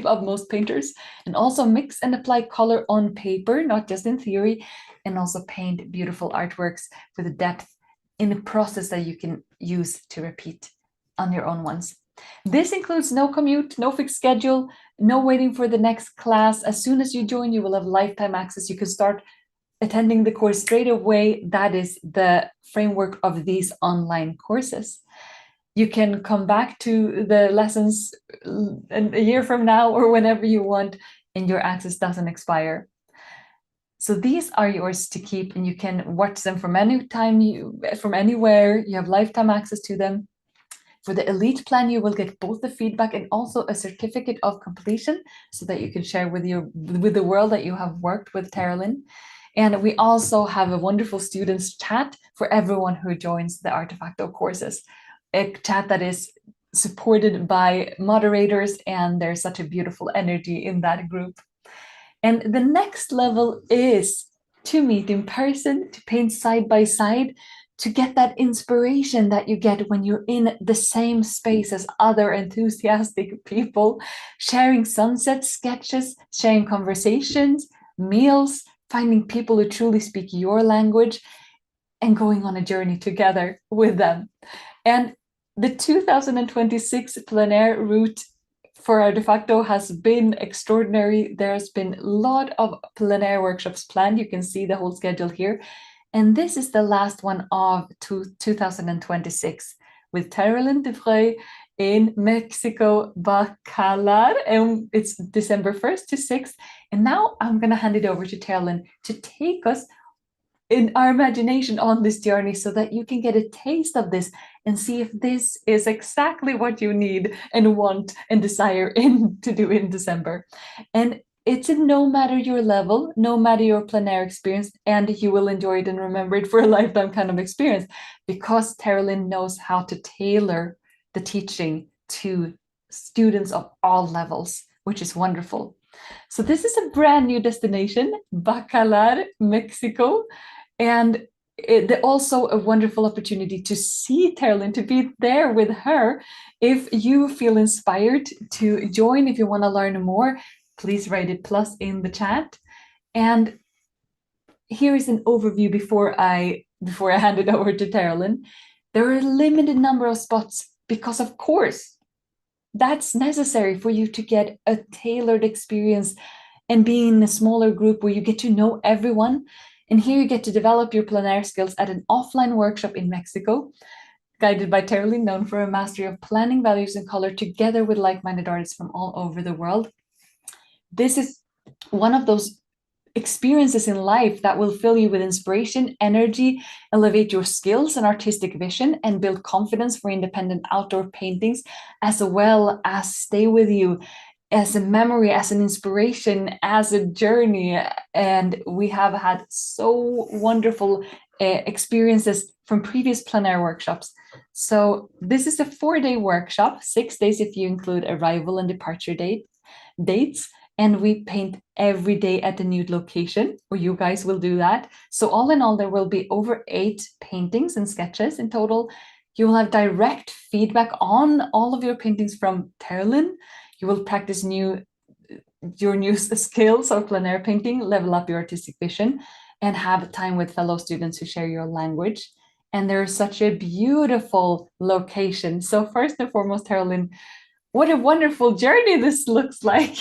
up most painters, and also mix and apply color on paper, not just in theory, and also paint beautiful artworks with depth in a process that you can use to repeat on your own ones. This includes no commute, no fixed schedule, no waiting for the next class. As soon as you join, you will have lifetime access. You can start attending the course straight away. That is the framework of these online courses. You can come back to the lessons a year from now or whenever you want, and your access doesn't expire. So these are yours to keep, and you can watch them from from anywhere. You have lifetime access to them. For the elite plan, you will get both the feedback and also a certificate of completion so that you can share with the world that you have worked with Terrilynn. And we also have a wonderful students chat for everyone who joins the Artefacto courses, a chat that is supported by moderators, and there's such a beautiful energy in that group. And the next level is to meet in person, to paint side by side, to get that inspiration that you get when you're in the same space as other enthusiastic people, sharing sunset sketches, sharing conversations, meals, finding people who truly speak your language, and going on a journey together with them. And the 2026 plein air route for Artefacto has been extraordinary. There's been a lot of plein air workshops planned. You can see the whole schedule here. And this is the last one of 2026 with Terrilynn Dubreuil in Mexico, Bacalar, and it's December 1st to 6th. And now I'm going to hand it over to Terrilynn to take us in our imagination on this journey so that you can get a taste of this and see if this is exactly what you need and want and desire to do in December. And it's a no matter your level, no matter your plein air experience, and you will enjoy it and remember it for a lifetime kind of experience, because Terrilynn knows how to tailor the teaching to students of all levels, which is wonderful. So this is a brand new destination, Bacalar, Mexico, and also a wonderful opportunity to see Terrilynn, to be there with her. If you feel inspired to join, if you want to learn more, please write it plus in the chat. And here is an overview before I hand it over to Terrilynn. There are a limited number of spots because, of course, that's necessary for you to get a tailored experience and be in a smaller group where you get to know everyone. And here you get to develop your plein air skills at an offline workshop in Mexico, guided by Terrilynn, known for a mastery of planning, values, and color, together with like-minded artists from all over the world. This is one of those experiences in life that will fill you with inspiration, energy, elevate your skills and artistic vision, and build confidence for independent outdoor paintings, as well as stay with you as a memory, as an inspiration, as a journey. And we have had so wonderful experiences from previous plein air workshops. So this is a 4-day workshop, 6 days if you include arrival and departure dates. And we paint every day at a new location, or you guys will do that. So all in all, there will be over 8 paintings and sketches in total, You will have direct feedback on all of your paintings from Terrilynn. You will practice your new skills of plein air painting, level up your artistic vision, and have time with fellow students who share your language. And there's such a beautiful location. So first and foremost, Terrilynn, what a wonderful journey this looks like.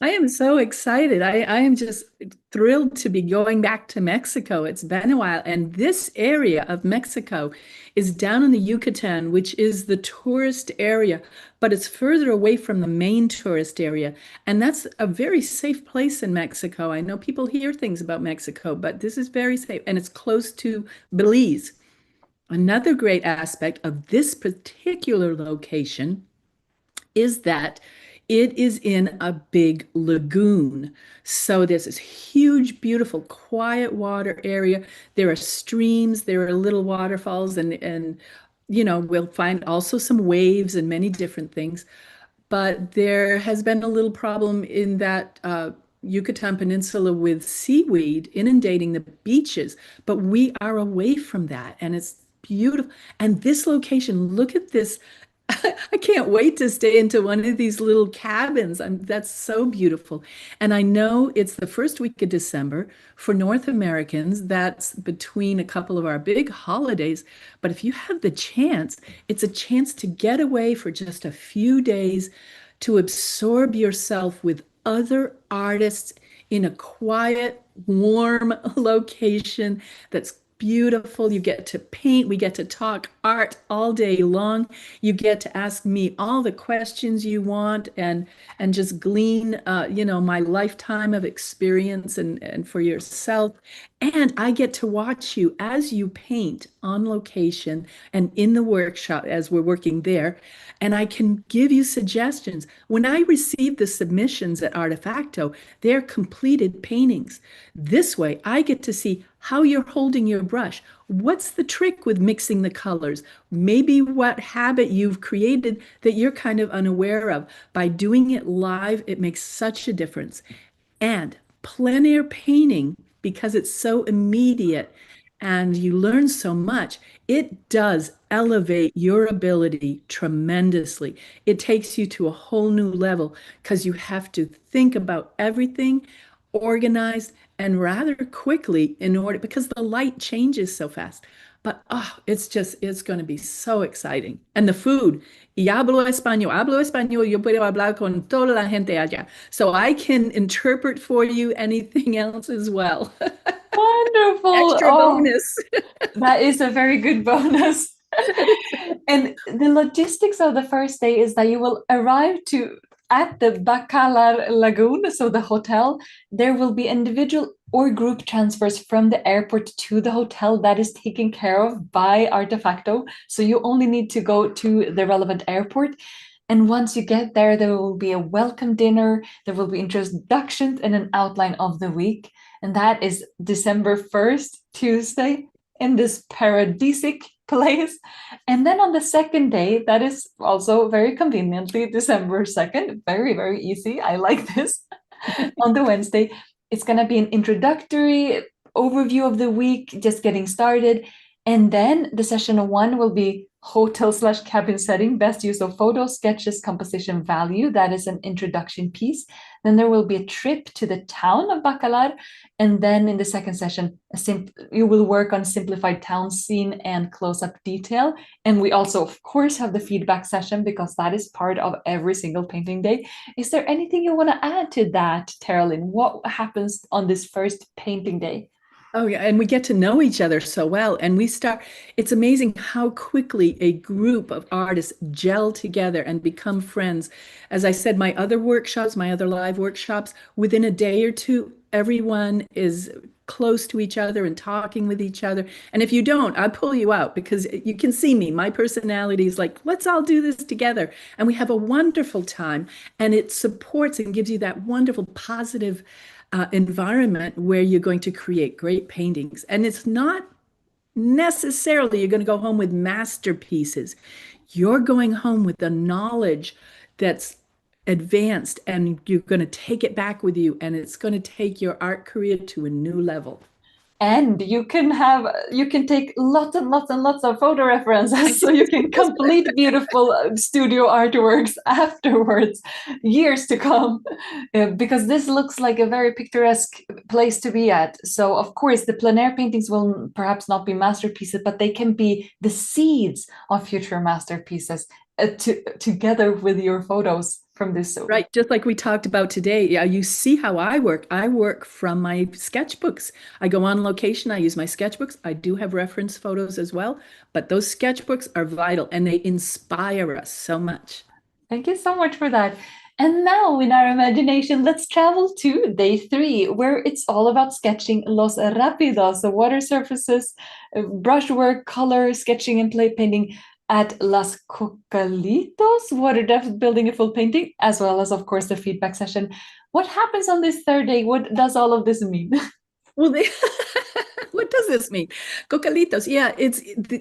I am so excited. I am just thrilled to be going back to Mexico. It's been a while. And this area of Mexico is down in the Yucatan, which is the tourist area, but it's further away from the main tourist area. And that's a very safe place in Mexico. I know people hear things about Mexico, but this is very safe. And it's close to Belize. Another great aspect of this particular location is that it is in a big lagoon. So there's this huge, beautiful, quiet water area. There are streams, there are little waterfalls, and we'll find also some waves and many different things. But there has been a little problem in that Yucatan Peninsula with seaweed inundating the beaches, but we are away from that, and it's beautiful. And this location, look at this. I can't wait to stay into one of these little cabins. That's so beautiful. And I know it's the first week of December for North Americans. That's between a couple of our big holidays. But if you have the chance, it's a chance to get away for just a few days to absorb yourself with other artists in a quiet, warm location that's beautiful. You get to paint. We get to talk art all day long. You get to ask me all the questions you want and just glean, my lifetime of experience and for yourself. And I get to watch you as you paint on location and in the workshop as we're working there. And I can give you suggestions. When I receive the submissions at Artefacto, they're completed paintings. This way, I get to see how you're holding your brush. What's the trick with mixing the colors? Maybe what habit you've created that you're kind of unaware of. By doing it live, it makes such a difference. And plein air painting, because it's so immediate and you learn so much, it does elevate your ability tremendously. It takes you to a whole new level because you have to think about everything organized and rather quickly in order because the light changes so fast. But it's going to be so exciting. And the food, y hablo español, yo puedo hablar con toda la gente allá. So I can interpret for you anything else as well. Wonderful. Extra Oh, bonus. that is a very good bonus. And the logistics of the first day is that you will arrive to at the Bacalar Lagoon, so the hotel. There will be individual or group transfers from the airport to the hotel that is taken care of by Artefacto. So you only need to go to the relevant airport. And once you get there, there will be a welcome dinner, there will be introductions and an outline of the week. And that is December 1st, Tuesday, in this paradisic place. And then on the second day, that is also very conveniently December 2nd, very, very easy. I like this. On the Wednesday, it's going to be an introductory overview of the week, just getting started. And then the session one will be hotel slash cabin setting, best use of photos, sketches, composition value. That is an introduction piece. Then there will be a trip to the town of Bacalar. And then in the second session, you will work on simplified town scene and close-up detail. And we also, of course, have the feedback session because that is part of every single painting day. Is there anything you want to add to that, Terrilynn? What happens on this first painting day? Oh, yeah. And we get to know each other so well. And it's amazing how quickly a group of artists gel together and become friends. As I said, my other live workshops, within a day or two, everyone is close to each other and talking with each other. And if you don't, I pull you out because you can see me. My personality is like, let's all do this together. And we have a wonderful time. And it supports and gives you that wonderful positive environment where you're going to create great paintings. And it's not necessarily you're going to go home with masterpieces. You're going home with the knowledge that's advanced and you're going to take it back with you and it's going to take your art career to a new level. And you can take lots and lots and lots of photo references, so you can complete beautiful studio artworks afterwards, years to come, because this looks like a very picturesque place to be at. So of course the plein air paintings will perhaps not be masterpieces, but they can be the seeds of future masterpieces, together with your photos from this. Right, just like we talked about today. Yeah, you see how I work. I work from my sketchbooks. I go on location, I use my sketchbooks. I do have reference photos as well, but those sketchbooks are vital and they inspire us so much. Thank you so much for that. And now, in our imagination, let's travel to day 3, where it's all about sketching los rápidos, the water surfaces, brushwork, color, sketching, and plate painting at Las Cocalitos, water depth, building a full painting, as well as, of course, the feedback session. What happens on this third day? What does all of this mean? Well, what does this mean? Cocalitos. Yeah,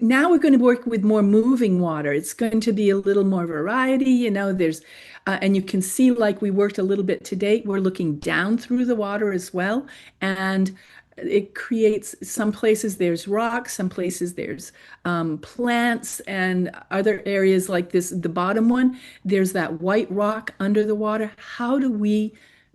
now we're going to work with more moving water. It's going to be a little more variety. There's, and you can see like we worked a little bit today. We're looking down through the water as well. And it creates some places there's rocks, some places there's plants, and other areas like this, the bottom one, there's that white rock under the water. How do we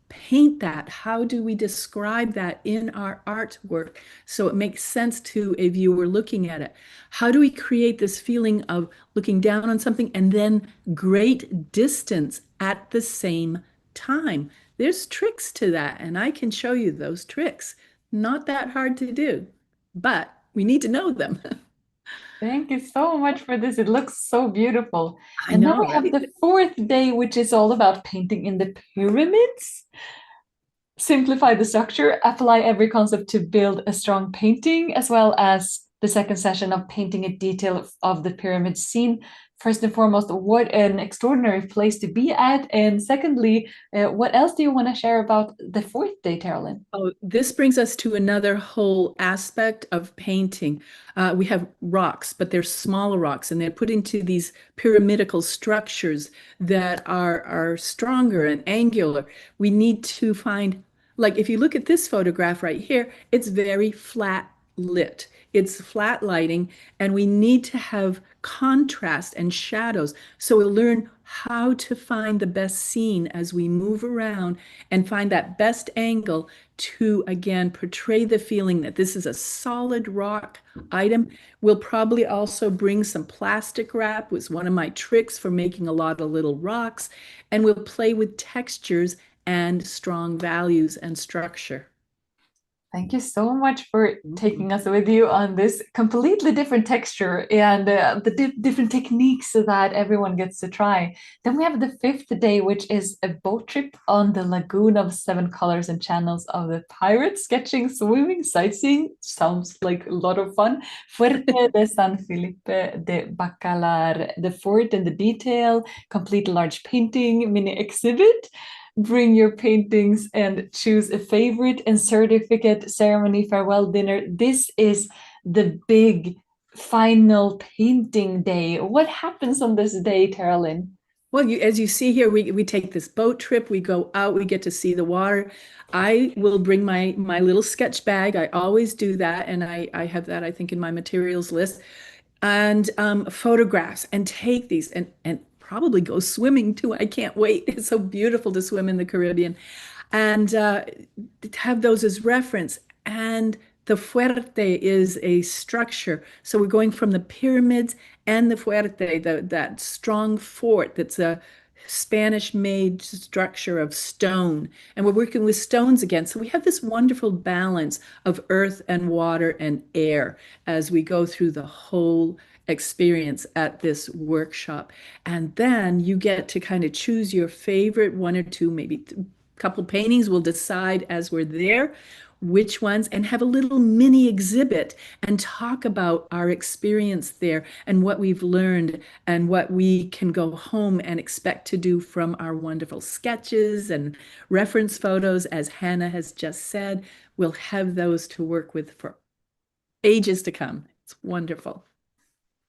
paint that? How do we describe that in our artwork so it makes sense to a viewer looking at it? How do we create this feeling of looking down on something and then great distance at the same time? There's tricks to that, and I can show you those tricks. Not that hard to do, but we need to know them. Thank you so much for this. It looks so beautiful. I And then know, we have right? the fourth day, which is all about painting in the pyramids. Simplify the structure, apply every concept to build a strong painting, as well as the second session of painting a detail of the pyramid scene. First and foremost, what an extraordinary place to be at. And secondly, what else do you want to share about the fourth day, Terrilynn? Oh, this brings us to another whole aspect of painting. We have rocks, but they're smaller rocks, and they're put into these pyramidical structures that are stronger and angular. We need to find, like, if you look at this photograph right here, it's very flat lit. It's flat lighting, and we need to have contrast and shadows. So we'll learn how to find the best scene as we move around and find that best angle to again portray the feeling that this is a solid rock item. We'll probably also bring some plastic wrap, was one of my tricks for making a lot of little rocks, and we'll play with textures and strong values and structure. Thank you so much for Mhm. taking us with you on this completely different texture and the different techniques that everyone gets to try. Then we have the fifth day, which is a boat trip on the lagoon of 7 colors and channels of the pirates, sketching, swimming, sightseeing. Sounds like a lot of fun. Fuerte de San Felipe de Bacalar, the fort and the detail, complete large painting, mini exhibit. Bring your paintings and choose a favorite and certificate ceremony farewell dinner. This is the big final painting day. What happens on this day, Terrilynn? Well, as you see here, we take this boat trip, we go out, we get to see the water. I will bring my little sketch bag. I always do that, and I have that, I think, in my materials list, and photographs, and take these and probably go swimming too. I can't wait. It's so beautiful to swim in the Caribbean, and have those as reference. And the fuerte is a structure. So we're going from the pyramids and the fuerte, that strong fort that's a Spanish-made structure of stone. And we're working with stones again. So we have this wonderful balance of earth and water and air as we go through the whole experience at this workshop. And then you get to kind of choose your favorite one or two, maybe couple paintings. We'll decide as we're there which ones, and have a little mini exhibit and talk about our experience there and what we've learned and what we can go home and expect to do from our wonderful sketches and reference photos. As Hannah has just said, we'll have those to work with for ages to come. It's wonderful.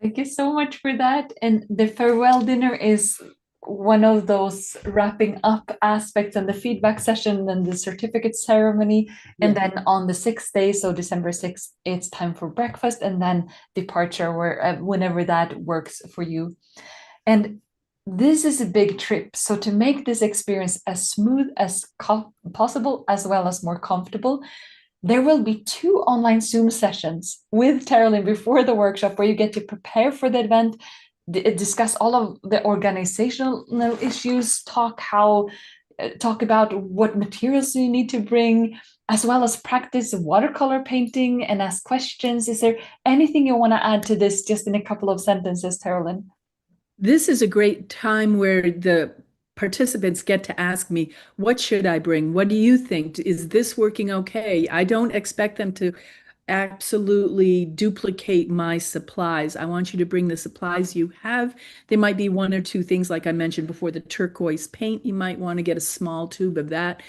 Thank you so much for that. And the farewell dinner is one of those wrapping up aspects and the feedback session and the certificate ceremony. And Yeah. then on the 6th day, so December 6th, it's time for breakfast and then departure whenever that works for you. And this is a big trip. So to make this experience as smooth as possible, as well as more comfortable, there will be 2 online Zoom sessions with Terrilynn before the workshop where you get to prepare for the event, discuss all of the organizational issues, talk about what materials you need to bring, as well as practice watercolor painting and ask questions. Is there anything you want to add to this just in a couple of sentences, Terrilynn? This is a great time where the participants get to ask me, what should I bring? What do you think? Is this working okay? I don't expect them to absolutely duplicate my supplies. I want you to bring the supplies you have. There might be 1 or 2 things, like I mentioned before, the turquoise paint. You might want to get a small tube of that.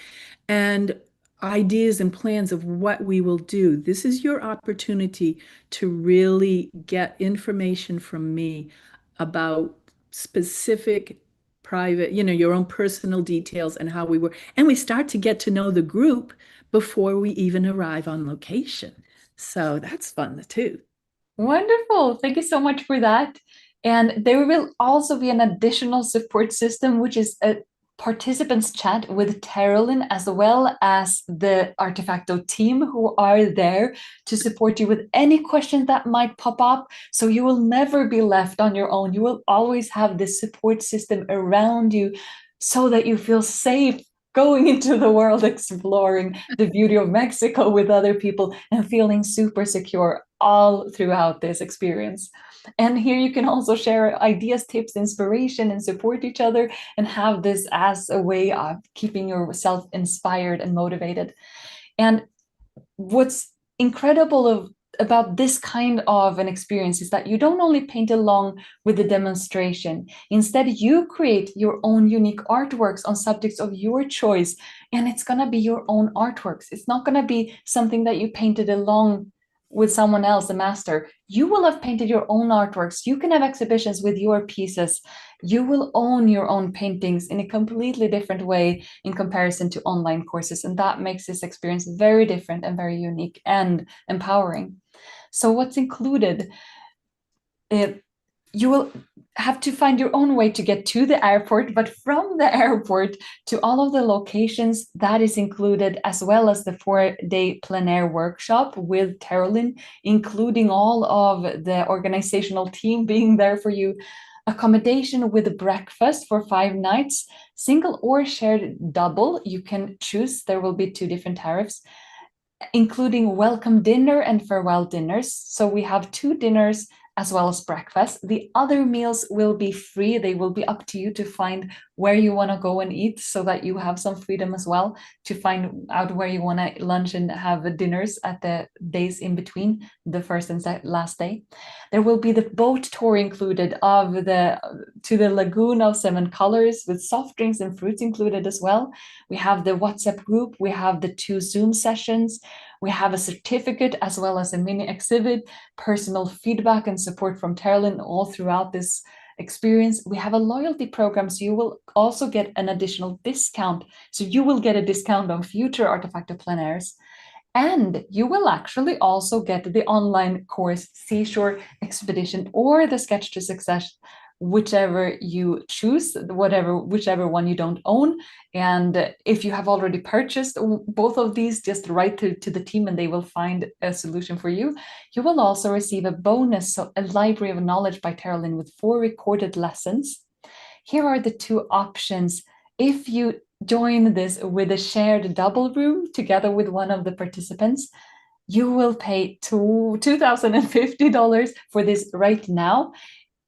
And ideas and plans of what we will do. This is your opportunity to really get information from me about specific private, your own personal details and how we work. And we start to get to know the group before we even arrive on location. So that's fun too. Wonderful. Thank you so much for that. And there will also be an additional support system, which is a participants chat with Terrilynn, as well as the Artefacto team who are there to support you with any questions that might pop up. So you will never be left on your own. You will always have this support system around you so that you feel safe going into the world, exploring the beauty of Mexico with other people and feeling super secure all throughout this experience. And here you can also share ideas, tips, inspiration, and support each other and have this as a way of keeping yourself inspired and motivated. And what's incredible about this kind of an experience is that you don't only paint along with the demonstration. Instead, you create your own unique artworks on subjects of your choice, and it's going to be your own artworks. It's not going to be something that you painted along with someone else, a master. You will have painted your own artworks. You can have exhibitions with your pieces. You will own your own paintings in a completely different way in comparison to online courses. And that makes this experience very different and very unique and empowering. So what's included? You will have to find your own way to get to the airport, but from the airport to all of the locations, that is included, as well as the 4-day plein air workshop with Terrilynn, including all of the organizational team being there for you, accommodation with breakfast for 5 nights, single or shared double. You can choose. There will be 2 different tariffs, including welcome dinner and farewell dinners. So we have 2 dinners as well as breakfast. The other meals will be free. They will be up to you to find where you want to go and eat so that you have some freedom as well to find out where you want to lunch and have dinners at the days in between the first and last day. There will be the boat tour included to the lagoon of 7 colors with soft drinks and fruits included as well. We have the WhatsApp group. We have the 2 Zoom sessions. We have a certificate as well as a mini exhibit, personal feedback and support from Terrilynn all throughout this experience. We have a loyalty program, so you will also get an additional discount. So you will get a discount on future Artefacto plein airs. And you will actually also get the online course Seashore Expedition or the Sketch to Success, whichever you choose, whichever one you don't own. And if you have already purchased both of these, just write to the team and they will find a solution for you. You will also receive a bonus, so a library of knowledge by Terrilynn with 4 recorded lessons. Here are the 2 options. If you join this with a shared double room together with one of the participants, you will pay $2,050 for this right now,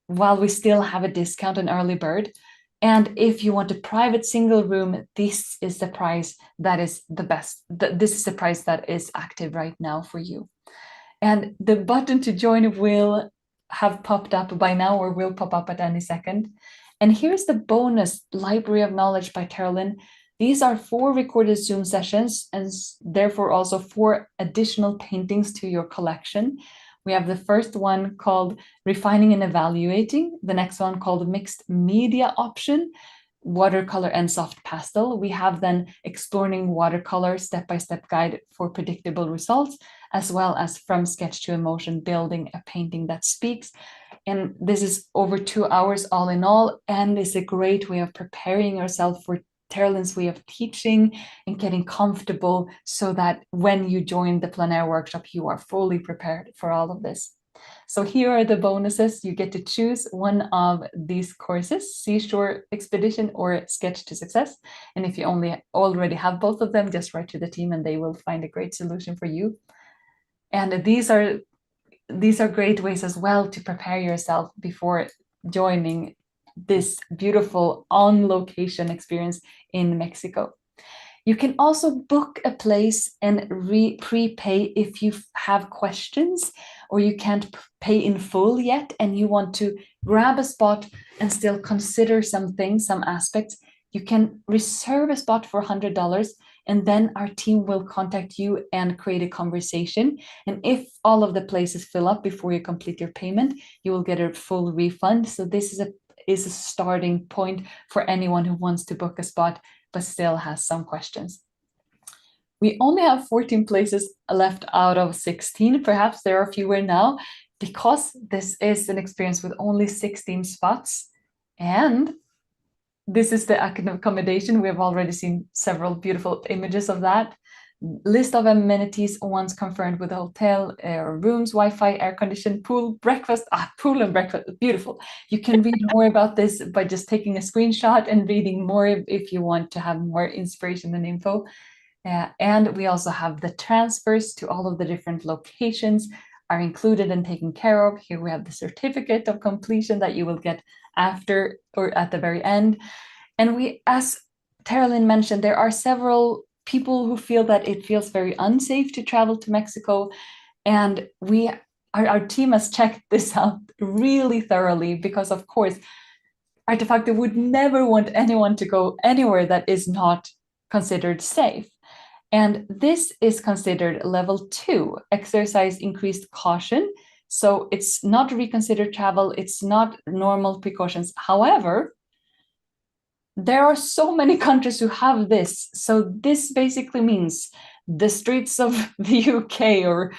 while we still have a discount on early bird. And if you want a private single room, this is the price that is the best. This is the price that is active right now for you. And the button to join will have popped up by now or will pop up at any second. And here's the bonus library of knowledge by Terrilynn. These are 4 recorded Zoom sessions and therefore also 4 additional paintings to your collection. We have the first one called Refining and Evaluating, the next one called Mixed Media Option, Watercolor and Soft Pastel. We have then Exploring Watercolor, Step-by-Step Guide for Predictable Results, as well as From Sketch to Emotion, Building a Painting That Speaks. And this is over 2 hours all in all, and it's a great way of preparing yourself for Terrilyn's way of teaching and getting comfortable so that when you join the plein air workshop, you are fully prepared for all of this. So here are the bonuses. You get to choose one of these courses, Seashore Expedition or Sketch to Success. And if you already have both of them, just write to the team and they will find a great solution for you. And these are great ways as well to prepare yourself before joining this beautiful on-location experience in Mexico. You can also book a place and prepay if you have questions or you can't pay in full yet and you want to grab a spot and still consider some things, some aspects. You can reserve a spot for $100 and then our team will contact you and create a conversation. And if all of the places fill up before you complete your payment, you will get a full refund. So this is a starting point for anyone who wants to book a spot but still has some questions. We only have 14 places left out of 16. Perhaps there are fewer now because this is an experience with only 16 spots. And this is the accommodation. We have already seen several beautiful images of that. List of amenities once confirmed with the hotel, rooms, Wi-Fi, air conditioned, pool, breakfast, pool and breakfast, beautiful. You can read more about this by just taking a screenshot and reading more if you want to have more inspiration and info. And we also have the transfers to all of the different locations are included and taken care of. Here we have the certificate of completion that you will get after or at the very end. And we, as Terrilynn mentioned, there are several people who feel that it feels very unsafe to travel to Mexico. And our team has checked this out really thoroughly because, of course, Artefacto would never want anyone to go anywhere that is not considered safe. And this is considered level 2, exercise increased caution. So it's not reconsidered travel, it's not normal precautions. However, there are so many countries who have this. So this basically means the streets of the UK or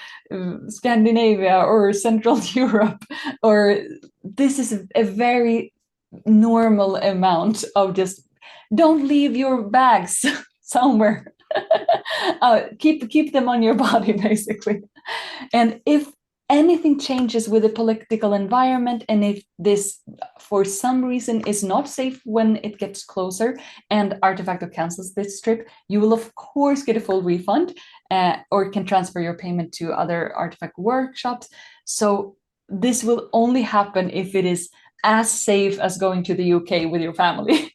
Scandinavia or Central Europe, or this is a very normal amount of just don't leave your bags somewhere. Keep them on your body, basically. And if anything changes with the political environment, and if this for some reason is not safe when it gets closer and Artefacto cancels this trip, you will of course get a full refund or can transfer your payment to other Artefact workshops. So this will only happen if it is as safe as going to the UK with your family.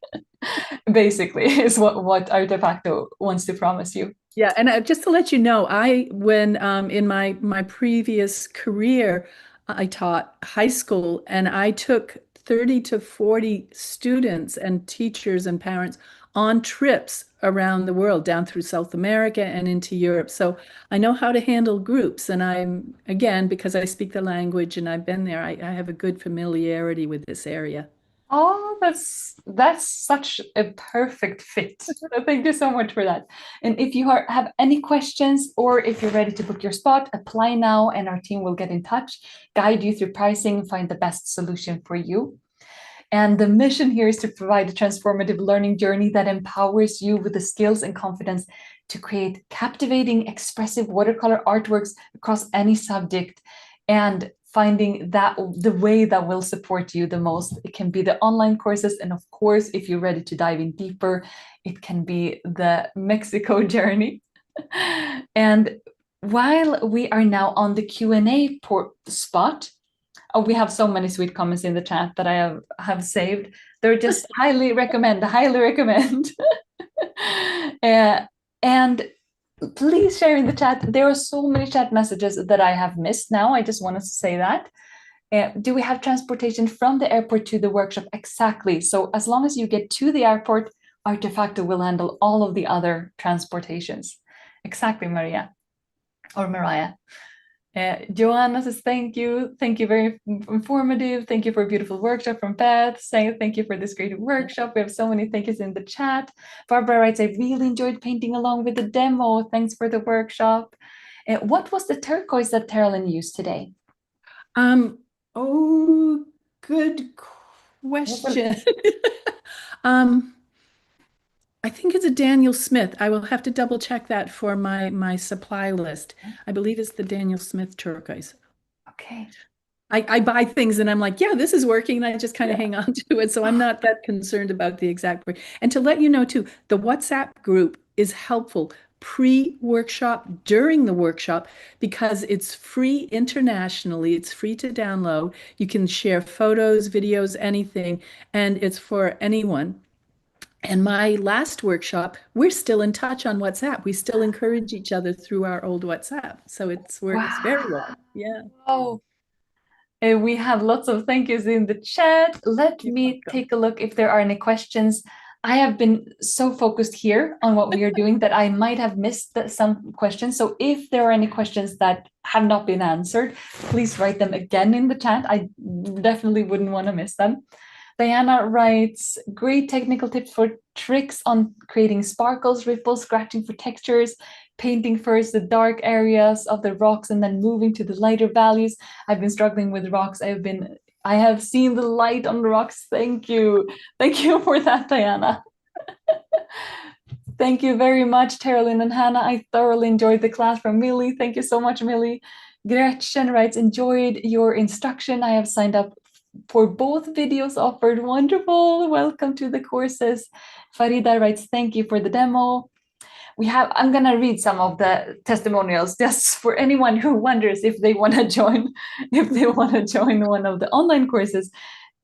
Basically is what Artefacto wants to promise you. Yeah, and just to let you know, when in my previous career, I taught high school, and I took 30 to 40 students and teachers and parents on trips around the world, down through South America and into Europe. So I know how to handle groups, and I'm, again, because I speak the language and I've been there, I have a good familiarity with this area. Oh, that's such a perfect fit. Thank you so much for that. And if you have any questions or if you're ready to book your spot, apply now and our team will get in touch, guide you through pricing, find the best solution for you. And the mission here is to provide a transformative learning journey that empowers you with the skills and confidence to create captivating, expressive watercolor artworks across any subject, and finding that the way that will support you the most. It can be the online courses, and of course, if you're ready to dive in deeper, it can be the Mexico journey. And while we are now on the Q&A spot, oh, we have so many sweet comments in the chat that I have saved. They're just highly recommend. And please share in the chat. There are so many chat messages that I have missed now. I just wanted to say that. Do we have transportation from the airport to the workshop? Exactly. So as long as you get to the airport, Artefacto will handle all of the other transportations. Exactly, Maria or Mariah. Joanna says, thank you. Thank you, very informative. Thank you for a beautiful workshop from Beth. Saying thank you for this great workshop. We have so many thank yous in the chat. Barbara writes, I really enjoyed painting along with the demo. Thanks for the workshop. What was the turquoise that Terrilynn used today? Oh, good question. Um, I think it's a Daniel Smith. I will have to double check that for my supply list. I believe it's the Daniel Smith turquoise. Okay. I buy things and I'm like, yeah, this is working. And I just kind of Yeah. hang on to it. So I'm not that concerned about the exact word. And to let you know too, the WhatsApp group is helpful pre-workshop, during the workshop, because it's free internationally. It's free to download. You can share photos, videos, anything, and it's for anyone. And my last workshop, we're still in touch on WhatsApp. We still encourage each other through our old WhatsApp. So it works very well. Yeah. Wow. We have lots of thank yous in the chat. Let You're me welcome. take a look if there are any questions. I have been so focused here on what we are doing that I might have missed some questions. So if there are any questions that have not been answered, please write them again in the chat. I definitely wouldn't want to miss them. Diana writes, great technical tips for tricks on creating sparkles, ripples, scratching for textures, painting first the dark areas of the rocks and then moving to the lighter values. I've been struggling with rocks. I have seen the light on the rocks. Thank you. Thank you for that, Diana. Thank you very much, Terrilynn and Hannah. I thoroughly enjoyed the class from Millie. Thank you so much, Millie. Gretchen writes, enjoyed your instruction. I have signed up for both videos offered. Wonderful. Welcome to the courses. Farida writes, thank you for the demo. I'm going to read some of the testimonials just for anyone who wonders if they want to join, one of the online courses,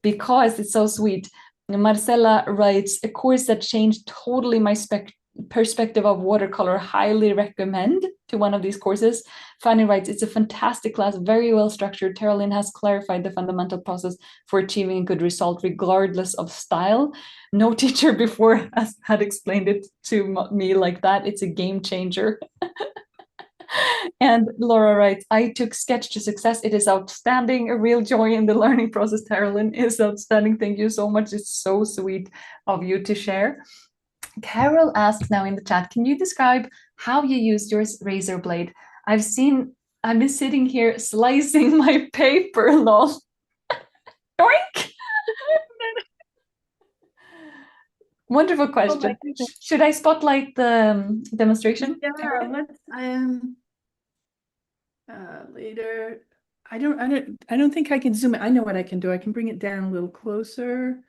because it's so sweet. Marcela writes, a course that changed totally my perspective of watercolor. Highly recommend to one of these courses. Fanny writes, it's a fantastic class, very well structured. Terrilynn has clarified the fundamental process for achieving a good result, regardless of style. No teacher before had explained it to me like that. It's a game changer. And Laura writes, I took Sketch to Success. It is outstanding. A real joy in the learning process. Terrilynn is outstanding. Thank you so much. It's so sweet of you to share. Carol asks now in the chat, can you describe how you used your razor blade? I've been sitting here slicing my paper, lol. Doink! Wonderful question. Should I spotlight the demonstration? Yeah, let's later. I don't think I can zoom it. I know what I can do. I can bring it down a little closer.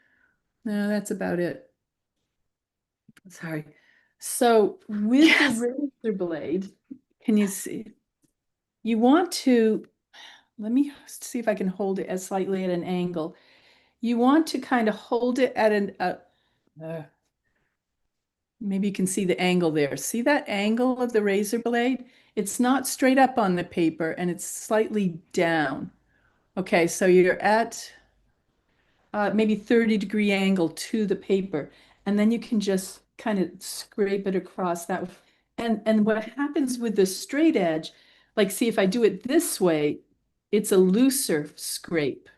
No, that's about it. Sorry. So with Yes. the razor blade, can you see? You want to, let me see if I can hold it as slightly at an angle. You want to kind of hold it at maybe you can see the angle there. See that angle of the razor blade? It's not straight up on the paper and it's slightly down. Okay, so you're at maybe 30-degree angle to the paper, and then you can just kind of scrape it across that. And what happens with the straight edge, like see if I do it this way, it's a looser scrape,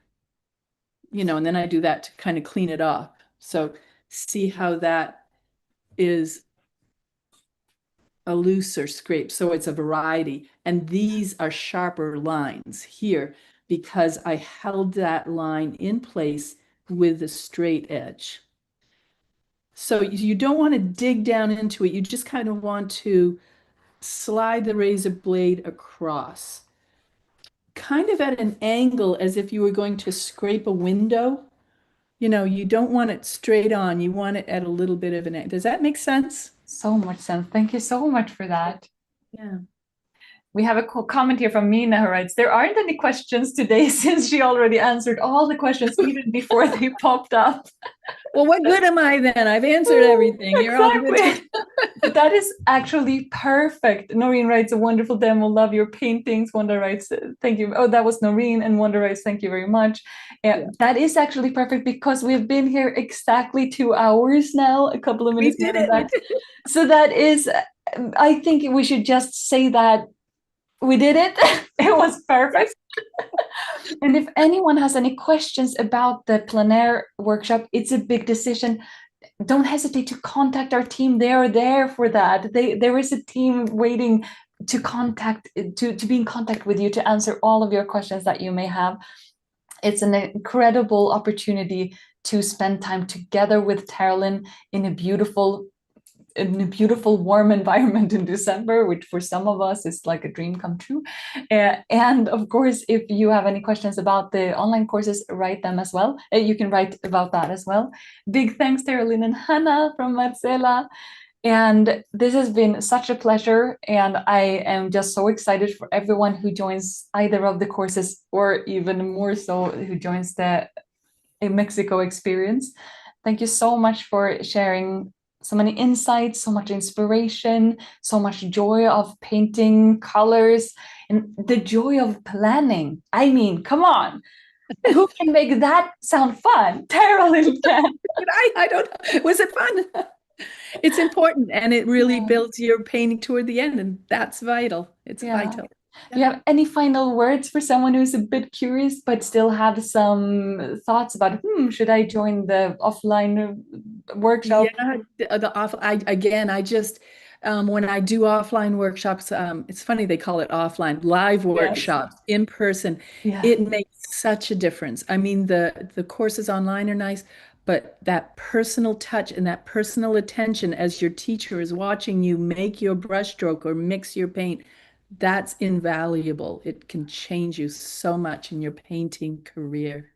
and then I do that to kind of clean it off. So see how that is a looser scrape. So it's a variety. And these are sharper lines here because I held that line in place with the straight edge. So you don't want to dig down into it. You just kind of want to slide the razor blade across, kind of at an angle as if you were going to scrape a window. You don't want it straight on. You want it at a little bit of an angle. Does that make sense? So much sense. Thank you so much for that. Yeah. We have a comment here from Mina who writes, there aren't any questions today since she already answered all the questions even before they popped up. Well, what good am I then? I've answered everything. You're all good. But that is actually perfect. Noreen writes, a wonderful demo. Love your paintings. Wanda writes, thank you. Oh, that was Noreen. And Wanda writes, thank you very much. Yeah. That is actually perfect because we've been here exactly 2 hours now, a couple of minutes. We did it. So that is, I think we should just say that We did it. It was perfect. And if anyone has any questions about the plein air workshop, it's a big decision. Don't hesitate to contact our team. They are there for that. There is a team waiting to be in contact with you to answer all of your questions that you may have. It's an incredible opportunity to spend time together with Terrilynn in a beautiful warm environment in December, which for some of us is like a dream come true. And of course, if you have any questions about the online courses, write them as well. You can write about that as well. Big thanks to Terrilynn and Hannah from Marcela. And this has been such a pleasure. And I am just so excited for everyone who joins either of the courses, or even more so who joins the Mexico experience. Thank you so much for sharing so many insights, so much inspiration, so much joy of painting, colors, and the joy of planning. I mean, come on. Who can make that sound fun? Terrilynn can. I don't know. Was it fun? It's important, and it really Yeah. builds your painting toward the end, and that's vital. It's Yeah. vital. Do you have any final words for someone who's a bit curious but still have some thoughts about, should I join the offline workshop? Yeah, the off. I just when I do offline workshops, it's funny they call it offline, live Yes. workshops in person. Yeah. It makes such a difference. I mean, the courses online are nice, but that personal touch and that personal attention as your teacher is watching you make your brushstroke or mix your paint, that's invaluable. It can change you so much in your painting career.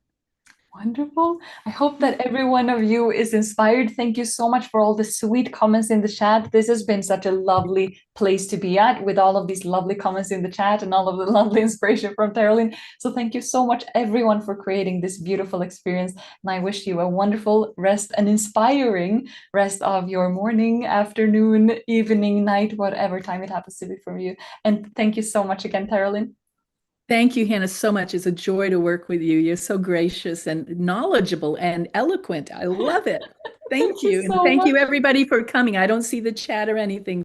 Wonderful. I hope that every one of you is inspired. Thank you so much for all the sweet comments in the chat. This has been such a lovely place to be at, with all of these lovely comments in the chat and all of the lovely inspiration from Terrilynn. So thank you so much, everyone, for creating this beautiful experience. And I wish you a wonderful rest, an inspiring rest of your morning, afternoon, evening, night, whatever time it happens to be for you. And thank you so much again, Terrilynn. Thank you, Hannah, so much. It's a joy to work with you. You're so gracious and knowledgeable and eloquent. I love it. Thank Thank you you. And so thank you, much. everybody, for coming. I don't see the chat or anything.